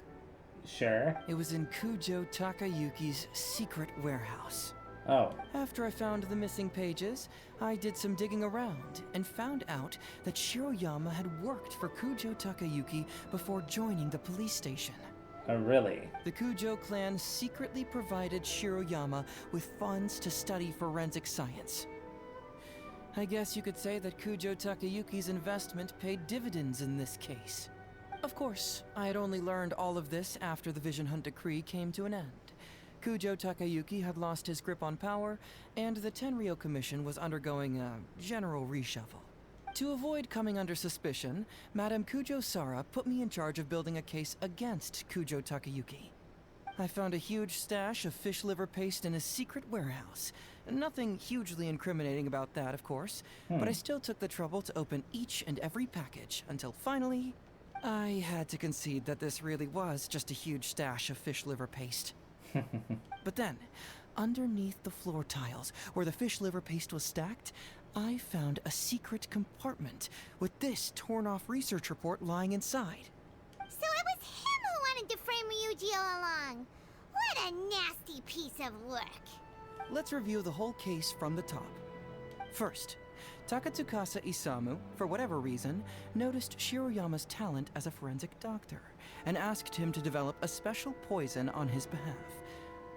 Sure. It was in Kujo Takayuki's secret warehouse. Oh. After I found the missing pages, I did some digging around and found out that Shiroyama had worked for Kujo Takayuki before joining the police station. Oh, really? The Kujo clan secretly provided Shiroyama with funds to study forensic science. I guess you could say that Kujo Takayuki's investment paid dividends in this case. Of course, I had only learned all of this after the Vision Hunt decree came to an end. Kujo Takayuki had lost his grip on power, and the Tenryou Commission was undergoing a general reshuffle. To avoid coming under suspicion, Madame Kujo-Sara put me in charge of building a case against Kujo Takayuki. I found a huge stash of fish liver paste in his secret warehouse. Nothing hugely incriminating about that, of course, but I still took the trouble to open each and every package until finally, I had to concede that this really was just a huge stash of fish liver paste. But then, underneath the floor tiles, where the fish liver paste was stacked, I found a secret compartment with this torn-off research report lying inside. So it was him who wanted to frame Ryuji all along. What a nasty piece of work. Let's review the whole case from the top. First, Takasukasa Isamu, for whatever reason, noticed Shiroyama's talent as a forensic doctor and asked him to develop a special poison on his behalf.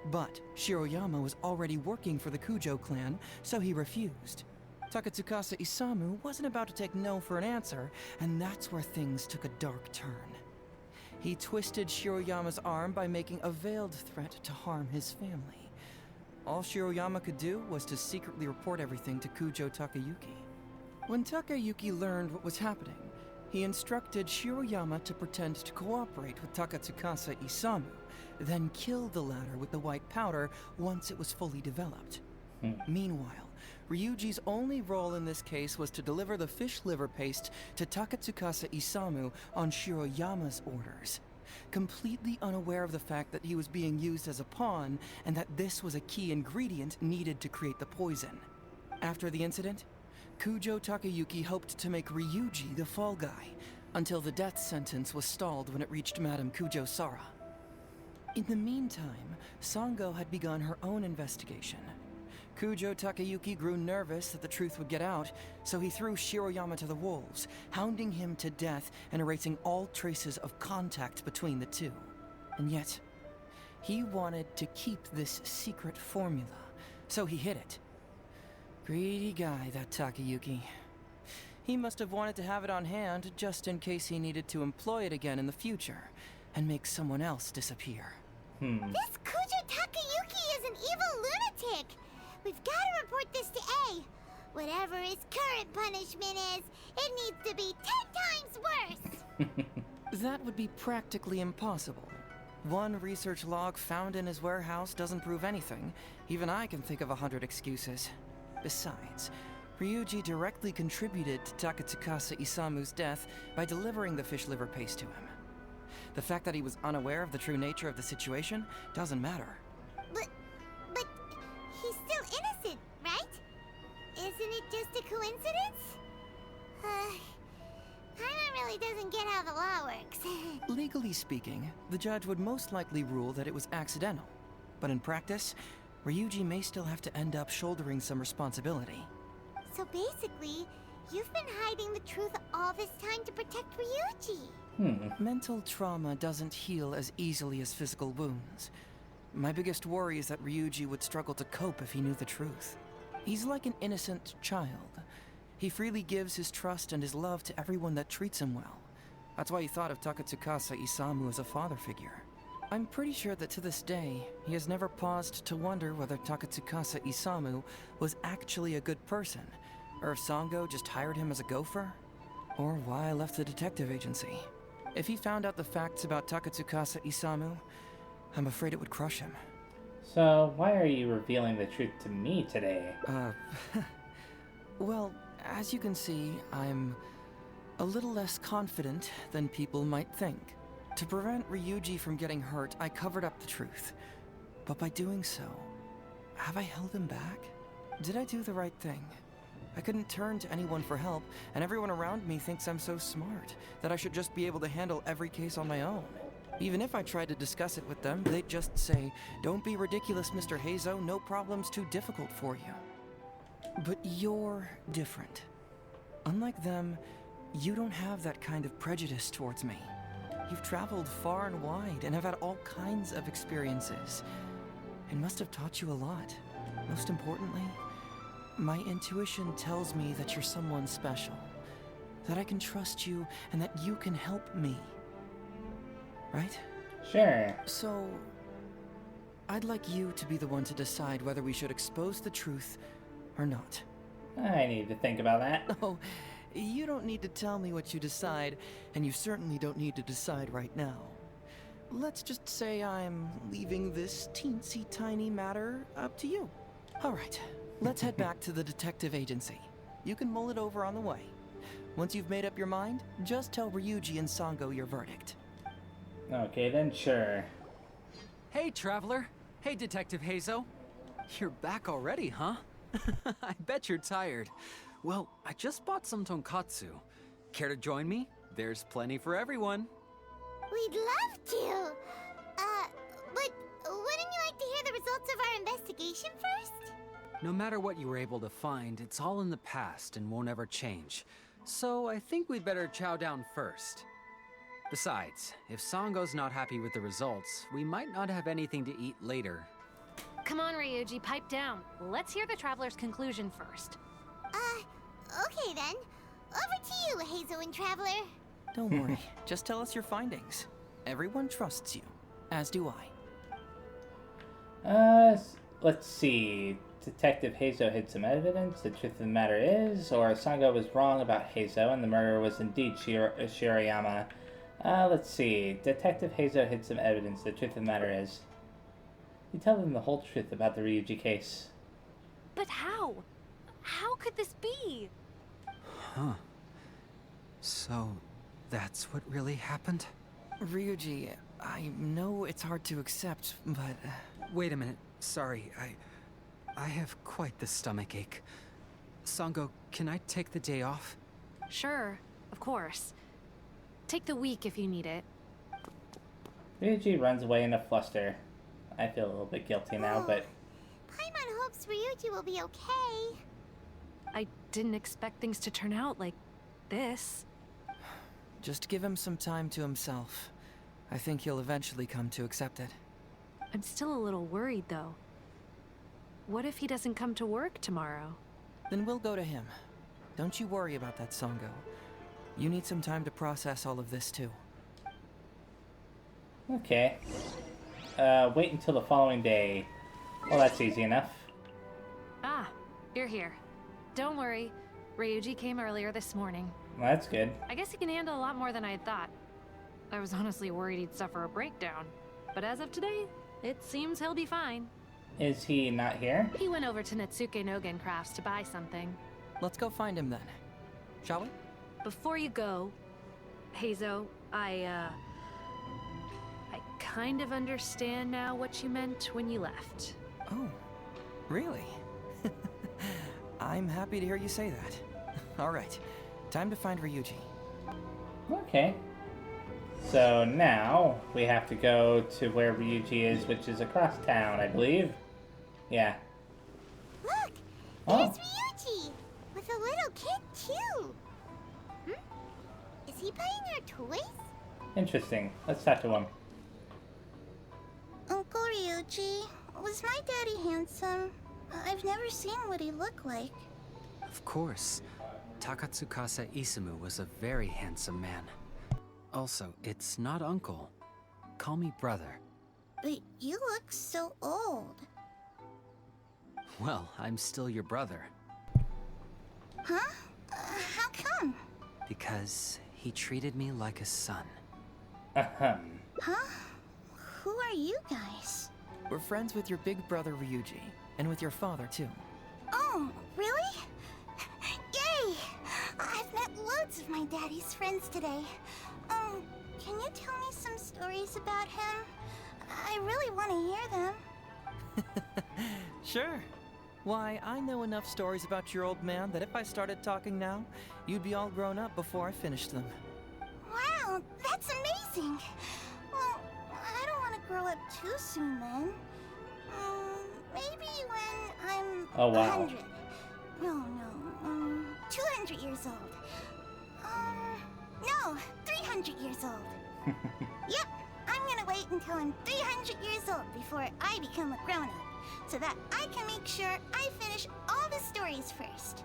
But Shiroyama was already working for the Kujo clan, so he refused. Takasukasa Isamu wasn't about to take no for an answer, and that's where things took a dark turn. He twisted Shiroyama's arm by making a veiled threat to harm his family. All Shiroyama could do was to secretly report everything to Kujo Takayuki. When Takayuki learned what was happening, he instructed Shiroyama to pretend to cooperate with Takasukasa Isamu, then kill the latter with the white powder once it was fully developed. Meanwhile, Ryuji's only role in this case was to deliver the fish liver paste to Takasukasa Isamu on Shiroyama's orders, completely unaware of the fact that he was being used as a pawn and that this was a key ingredient needed to create the poison. After the incident, Kujo Takayuki hoped to make Ryuji the fall guy, until the death sentence was stalled when it reached Madame Kujo-Sara. In the meantime, Sango had begun her own investigation. Kujo Takayuki grew nervous that the truth would get out, so he threw Shiroyama to the wolves, hounding him to death and erasing all traces of contact between the two. And yet, he wanted to keep this secret formula, so he hid it. Greedy guy, that Takayuki. He must have wanted to have it on hand just in case he needed to employ it again in the future, and make someone else disappear. This Kujo Takayuki is an evil lunatic! We've got to report this to A. Whatever his current punishment is, it needs to be 10 times worse! That would be practically impossible. One research log found in his warehouse doesn't prove anything. Even I can think of 100 excuses. Besides, Ryuji directly contributed to Takasukasa Isamu's death by delivering the fish liver paste to him. The fact that he was unaware of the true nature of the situation doesn't matter. But he's still innocent, right? Isn't it just a coincidence? Paimon really doesn't get how the law works. Legally speaking, the judge would most likely rule that it was accidental. But in practice, Ryuji may still have to end up shouldering some responsibility. So basically, you've been hiding the truth all this time to protect Ryuji. Mental trauma doesn't heal as easily as physical wounds. My biggest worry is that Ryuji would struggle to cope if he knew the truth. He's like an innocent child. He freely gives his trust and his love to everyone that treats him well. That's why he thought of Takasukasa Isamu as a father figure. I'm pretty sure that to this day, he has never paused to wonder whether Takasukasa Isamu was actually a good person, or if Sango just hired him as a gopher, or why I left the detective agency. If he found out the facts about Takasukasa Isamu, I'm afraid it would crush him. So, why are you revealing the truth to me today? Well, as you can see, I'm a little less confident than people might think. To prevent Ryuji from getting hurt, I covered up the truth. But by doing so, have I held him back? Did I do the right thing? I couldn't turn to anyone for help, and everyone around me thinks I'm so smart, that I should just be able to handle every case on my own. Even if I tried to discuss it with them, they'd just say, "Don't be ridiculous, Mr. Heizou, no problem's too difficult for you." But you're different. Unlike them, you don't have that kind of prejudice towards me. You've traveled far and wide and have had all kinds of experiences. It must have taught you a lot. Most importantly, my intuition tells me that you're someone special, that I can trust you and that you can help me. Right? Sure. So, I'd like you to be the one to decide whether we should expose the truth or not. I need to think about that. Oh, you don't need to tell me what you decide, and you certainly don't need to decide right now. Let's just say I'm leaving this teensy tiny matter up to you. All right, let's head back to the detective agency. You can mull it over on the way. Once you've made up your mind, just tell Ryuji and Sango your verdict. Okay, then sure. Hey, Traveler. Hey, Detective Heizou. You're back already, huh? I bet you're tired. Well, I just bought some tonkatsu. Care to join me? There's plenty for everyone. We'd love to. But wouldn't you like to hear the results of our investigation first? No matter what you were able to find, it's all in the past and won't ever change. So I think we'd better chow down first. Besides, if Sango's not happy with the results, we might not have anything to eat later. Come on, Ryuji, pipe down. Let's hear the Traveler's conclusion first. Okay then. Over to you, Heizou and Traveler. Don't worry, just tell us your findings. Everyone trusts you, as do I. Let's see. Detective Heizou hid some evidence. The truth of the matter is, or Sango was wrong about Heizou, and the murderer was indeed Shirayama. Let's see. Detective Heizou hid some evidence. The truth of the matter is, you tell them the whole truth about the Ryuji case. But how? How could this be? Huh. So, that's what really happened? Ryuji, I know it's hard to accept, but... Wait a minute. Sorry, I have quite the stomach ache. Sango, can I take the day off? Sure, of course. Take the week if you need it. Ryuji runs away in a fluster. I feel a little bit guilty now, but... Paimon hopes Ryuji will be okay. I didn't expect things to turn out like this. Just give him some time to himself. I think he'll eventually come to accept it. I'm still a little worried, though. What if he doesn't come to work tomorrow? Then we'll go to him. Don't you worry about that, Sango. You need some time to process all of this, too. Okay. Wait until the following day. Well, that's easy enough. Ah, you're here. Don't worry. Ryuji came earlier this morning. Well, that's good. I guess he can handle a lot more than I had thought. I was honestly worried he'd suffer a breakdown. But as of today, it seems he'll be fine. Is he not here? He went over to Natsuke Nogen Crafts to buy something. Let's go find him then. Shall we? Before you go, Heizou, I kind of understand now what you meant when you left. Oh, really? I'm happy to hear you say that. All right, time to find Ryuji. Okay. So now we have to go to where Ryuji is, which is across town, I believe. Yeah. Look! Oh. There's Ryuji! With a little kid, too! Is he buying our toys? Interesting. Let's talk to him. Uncle Ryuji, was my daddy handsome? I've never seen what he looked like. Of course. Takasukasa Isamu was a very handsome man. Also, it's not uncle. Call me brother. But you look so old. Well, I'm still your brother. Huh? How come? Because he treated me like a son. Ahem. Huh? Who are you guys? We're friends with your big brother Ryuji, and with your father too. Oh, really? Yay! I've met loads of my daddy's friends today. Can you tell me some stories about him? I really want to hear them. Sure. Why, I know enough stories about your old man that if I started talking now, you'd be all grown up before I finished them. Wow, that's amazing! Well, I don't want to grow up too soon then. Maybe when I'm Oh, wow. 100. No, 200 years old. No, 300 years old. Yep, I'm gonna wait until I'm 300 years old before I become a grown-up, so that I can make sure I finish all the stories first.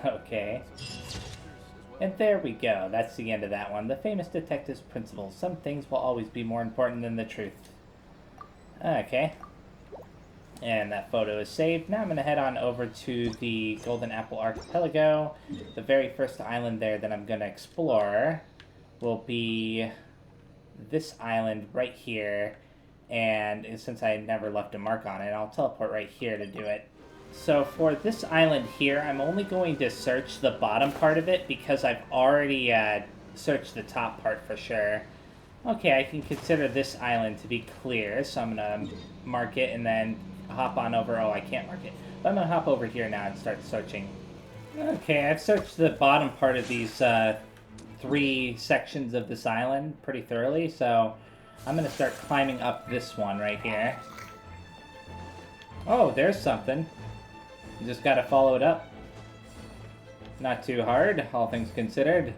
Okay. And there we go. That's the end of that one. The famous detective's principle. Some things will always be more important than the truth. Okay. And that photo is saved. Now I'm going to head on over to the Golden Apple Archipelago. The very first island there that I'm going to explore will be this island right here. And since I never left a mark on it, I'll teleport right here to do it. So for this island here, I'm only going to search the bottom part of it because I've already searched the top part for sure. Okay, I can consider this island to be clear, so I'm going to mark it and then hop on over. Oh, I can't mark it. But I'm going to hop over here now and start searching. Okay, I've searched the bottom part of these 3 sections of this island pretty thoroughly, so I'm going to start climbing up this one right here. Oh, there's something. You just gotta follow it up. Not too hard, all things considered.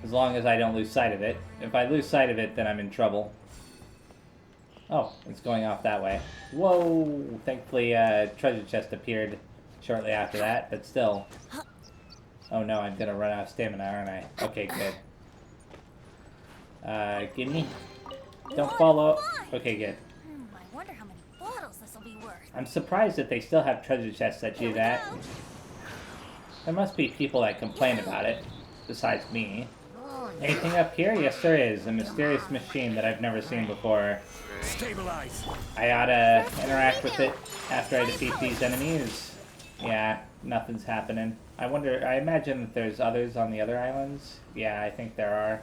As long as I don't lose sight of it. If I lose sight of it, then I'm in trouble. Oh, it's going off that way. Whoa! Thankfully, treasure chest appeared shortly after that, but still. Oh no, I'm gonna run out of stamina, aren't I? Okay, good. Gimme. Don't follow. Okay, good. I wonder how many bottles this will be worth. I'm surprised that they still have treasure chests that do that. There must be people that complain about it, besides me. Anything up here? Yes, there is. A mysterious machine that I've never seen before. Stabilize. I oughta interact with it after I defeat these enemies. Yeah, nothing's happening. I imagine that there's others on the other islands. Yeah, I think there are.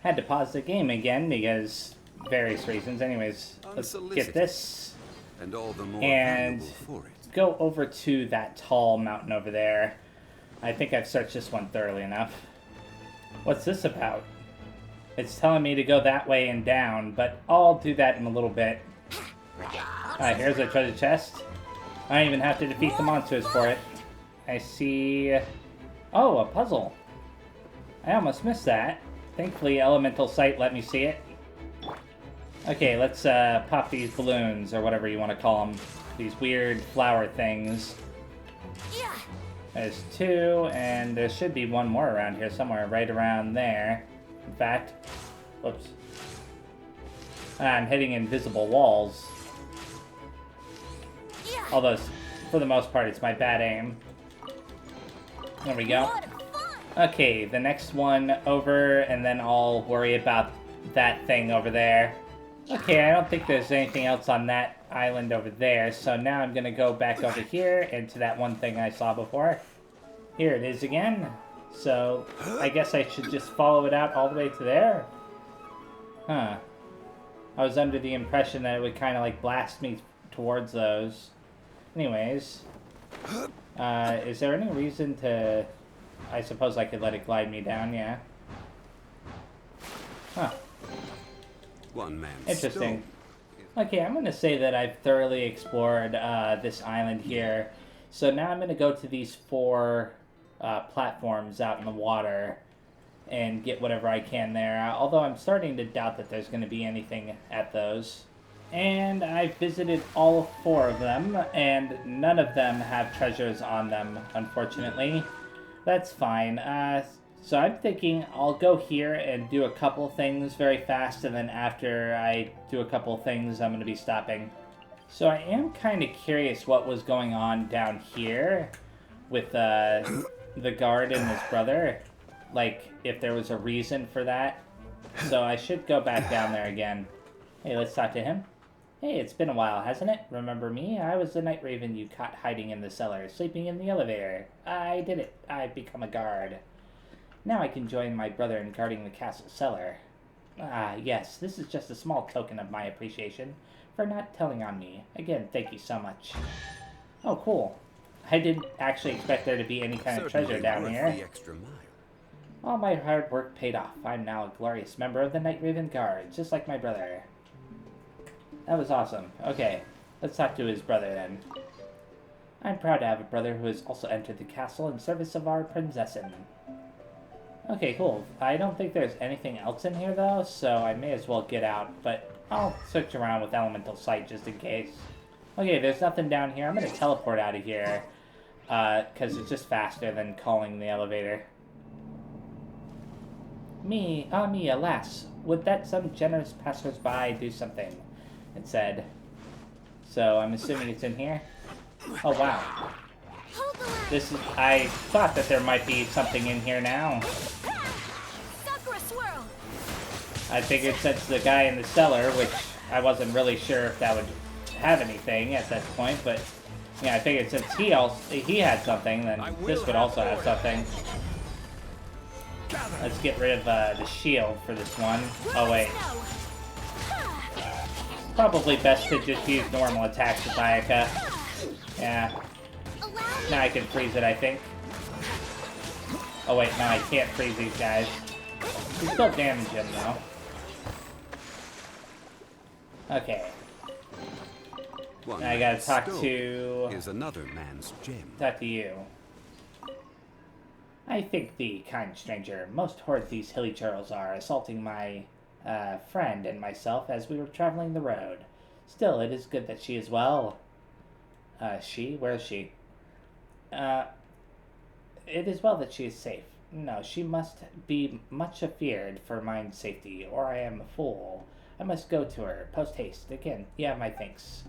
Had to pause the game again because various reasons. Anyways, let's get this. And all the more and valuable for it. go over to that tall mountain over there. I think I've searched this one thoroughly enough. What's this about? It's telling me to go that way and down, but I'll do that in a little bit. Here's a treasure chest. I don't even have to defeat the monsters for it. I see... Oh, a puzzle. I almost missed that. Thankfully, Elemental Sight let me see it. Okay, let's pop these balloons, or whatever you want to call them. These weird flower things. There's 2, and there should be one more around here somewhere, right around there. In fact, whoops. I'm hitting invisible walls. Although, for the most part, it's my bad aim. There we go. Okay, the next one over, and then I'll worry about that thing over there. Okay, I don't think there's anything else on that island over there. So now I'm going to go back over here into that one thing I saw before. Here it is again. So I guess I should just follow it out all the way to there. Huh. I was under the impression that it would kind of like blast me towards those. Anyways. Is there any reason to... I suppose I could let it glide me down, yeah. Huh. One man. Interesting. Okay, I'm going to say that I've thoroughly explored this island here. So now I'm going to go to these 4 platforms out in the water and get whatever I can there. Although I'm starting to doubt that there's going to be anything at those. And I visited all 4 of them, and none of them have treasures on them, unfortunately. That's fine. So I'm thinking I'll go here and do a couple things very fast, and then after I do a couple things, I'm going to be stopping. So I am kind of curious what was going on down here with the guard and his brother. Like, if there was a reason for that. So I should go back down there again. Hey, let's talk to him. Hey, it's been a while, hasn't it? Remember me? I was the night raven you caught hiding in the cellar, sleeping in the elevator. I did it. I've become a guard. Now I can join my brother in guarding the castle cellar. Ah, yes, this is just a small token of my appreciation for not telling on me. Again, thank you so much. Oh, cool. I didn't actually expect there to be any kind of treasure down here. The extra mile. All my hard work paid off. I'm now a glorious member of the Night Raven Guard, just like my brother. That was awesome. Okay, let's talk to his brother then. I'm proud to have a brother who has also entered the castle in service of our prinzessin. Okay, cool. I don't think there's anything else in here though, so I may as well get out, but I'll search around with elemental sight just in case. Okay, there's nothing down here. I'm gonna teleport out of here, because it's just faster than calling the elevator. Me, alas, would that some generous passers-by do something? It said. So I'm assuming it's in here. Oh wow. This is. I thought that there might be something in here now. I figured since the guy in the cellar, which I wasn't really sure if that would have anything at that point, but yeah, I figured since he had something, then this would also have something. Let's get rid of the shield for this one. Oh wait. Probably best to just use normal attacks with Ayaka. Yeah. Now I can freeze it, I think. Oh wait, no, I can't freeze these guys. You still damage them, though. Okay. One I gotta man's talk stone to... is another man's gem. Talk to you. I think the kind stranger most horrid these hilly churls are assaulting my friend and myself as we were traveling the road. Still, it is good that she is well. She? Where is she? It is well that she is safe. No, she must be much afeared for mine safety, or I am a fool. I must go to her, post-haste. Again, yeah, my thanks.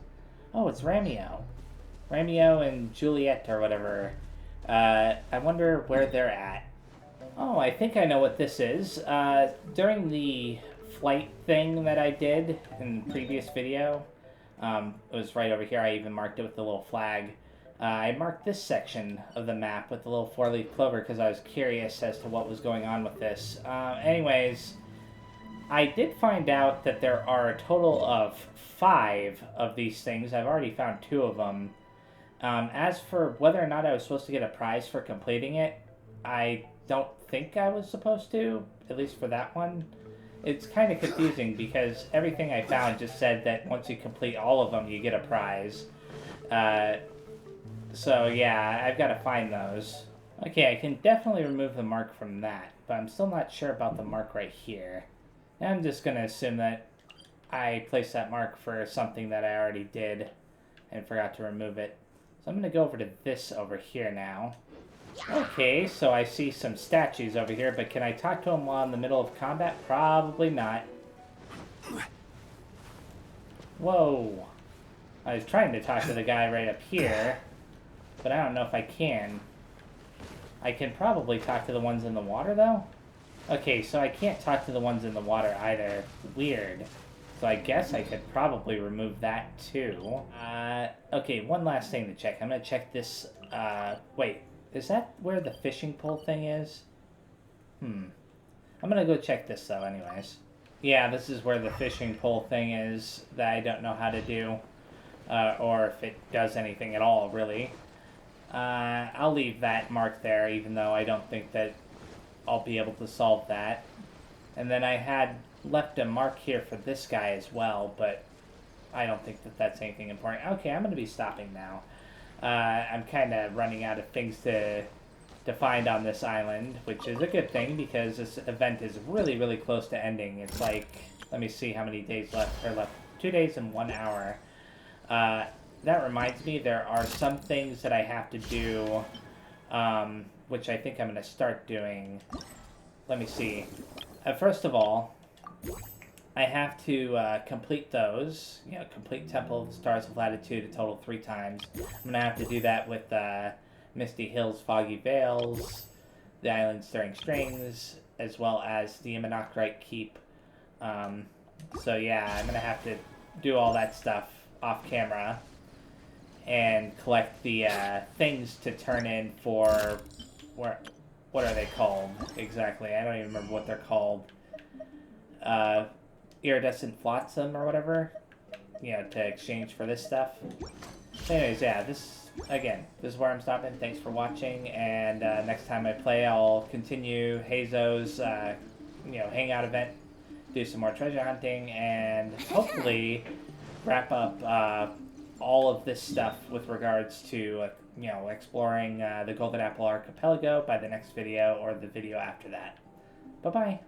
Oh, it's Romeo. Romeo and Juliet, or whatever. I wonder where they're at. Oh, I think I know what this is. During the flight thing that I did in the previous video, it was right over here. I even marked it with the little flag. I marked this section of the map with the little 4-leaf clover because I was curious as to what was going on with this. Anyways, I did find out that there are a total of 5 of these things. I've already found 2 of them. As for whether or not I was supposed to get a prize for completing it, I don't think I was supposed to, at least for that one. It's kind of confusing because everything I found just said that once you complete all of them, you get a prize. So yeah, I've got to find those. Okay, I can definitely remove the mark from that, but I'm still not sure about the mark right here. And I'm just going to assume that I placed that mark for something that I already did and forgot to remove it. So I'm going to go over to this over here now. Okay, so I see some statues over here, but can I talk to them while in the middle of combat? Probably not. Whoa. I was trying to talk to the guy right up here, but I don't know if I can. I can probably talk to the ones in the water, though? Okay, so I can't talk to the ones in the water either. Weird. So I guess I could probably remove that too. Okay, one last thing to check. I'm gonna check this, wait, is that where the fishing pole thing is? I'm gonna go check this though anyways. Yeah, this is where the fishing pole thing is that I don't know how to do, or if it does anything at all, really. I'll leave that mark there, even though I don't think that I'll be able to solve that. And then I had left a mark here for this guy as well, but I don't think that that's anything important. Okay, I'm going to be stopping now. I'm kind of running out of things to find on this island, which is a good thing because this event is really, really close to ending. It's like, let me see how many days left. 2 days and 1 hour. That reminds me, there are some things that I have to do, which I think I'm going to start doing. Let me see. First of all, I have to complete those. You know, complete Temple of the Stars of Latitude a total 3 times. I'm going to have to do that with Misty Hills, Foggy Vales, the Island Stirring Strings, as well as the Immonocrite Keep. So yeah, I'm going to have to do all that stuff off camera and collect the things to turn in for... What are they called exactly? I don't even remember what they're called. Iridescent Flotsam or whatever. You know, to exchange for this stuff. Anyways, yeah, this is where I'm stopping. Thanks for watching, and next time I play, I'll continue Heizou's, hangout event, do some more treasure hunting, and hopefully wrap up all of this stuff with regards to, exploring the Golden Apple Archipelago by the next video or the video after that. Bye-bye.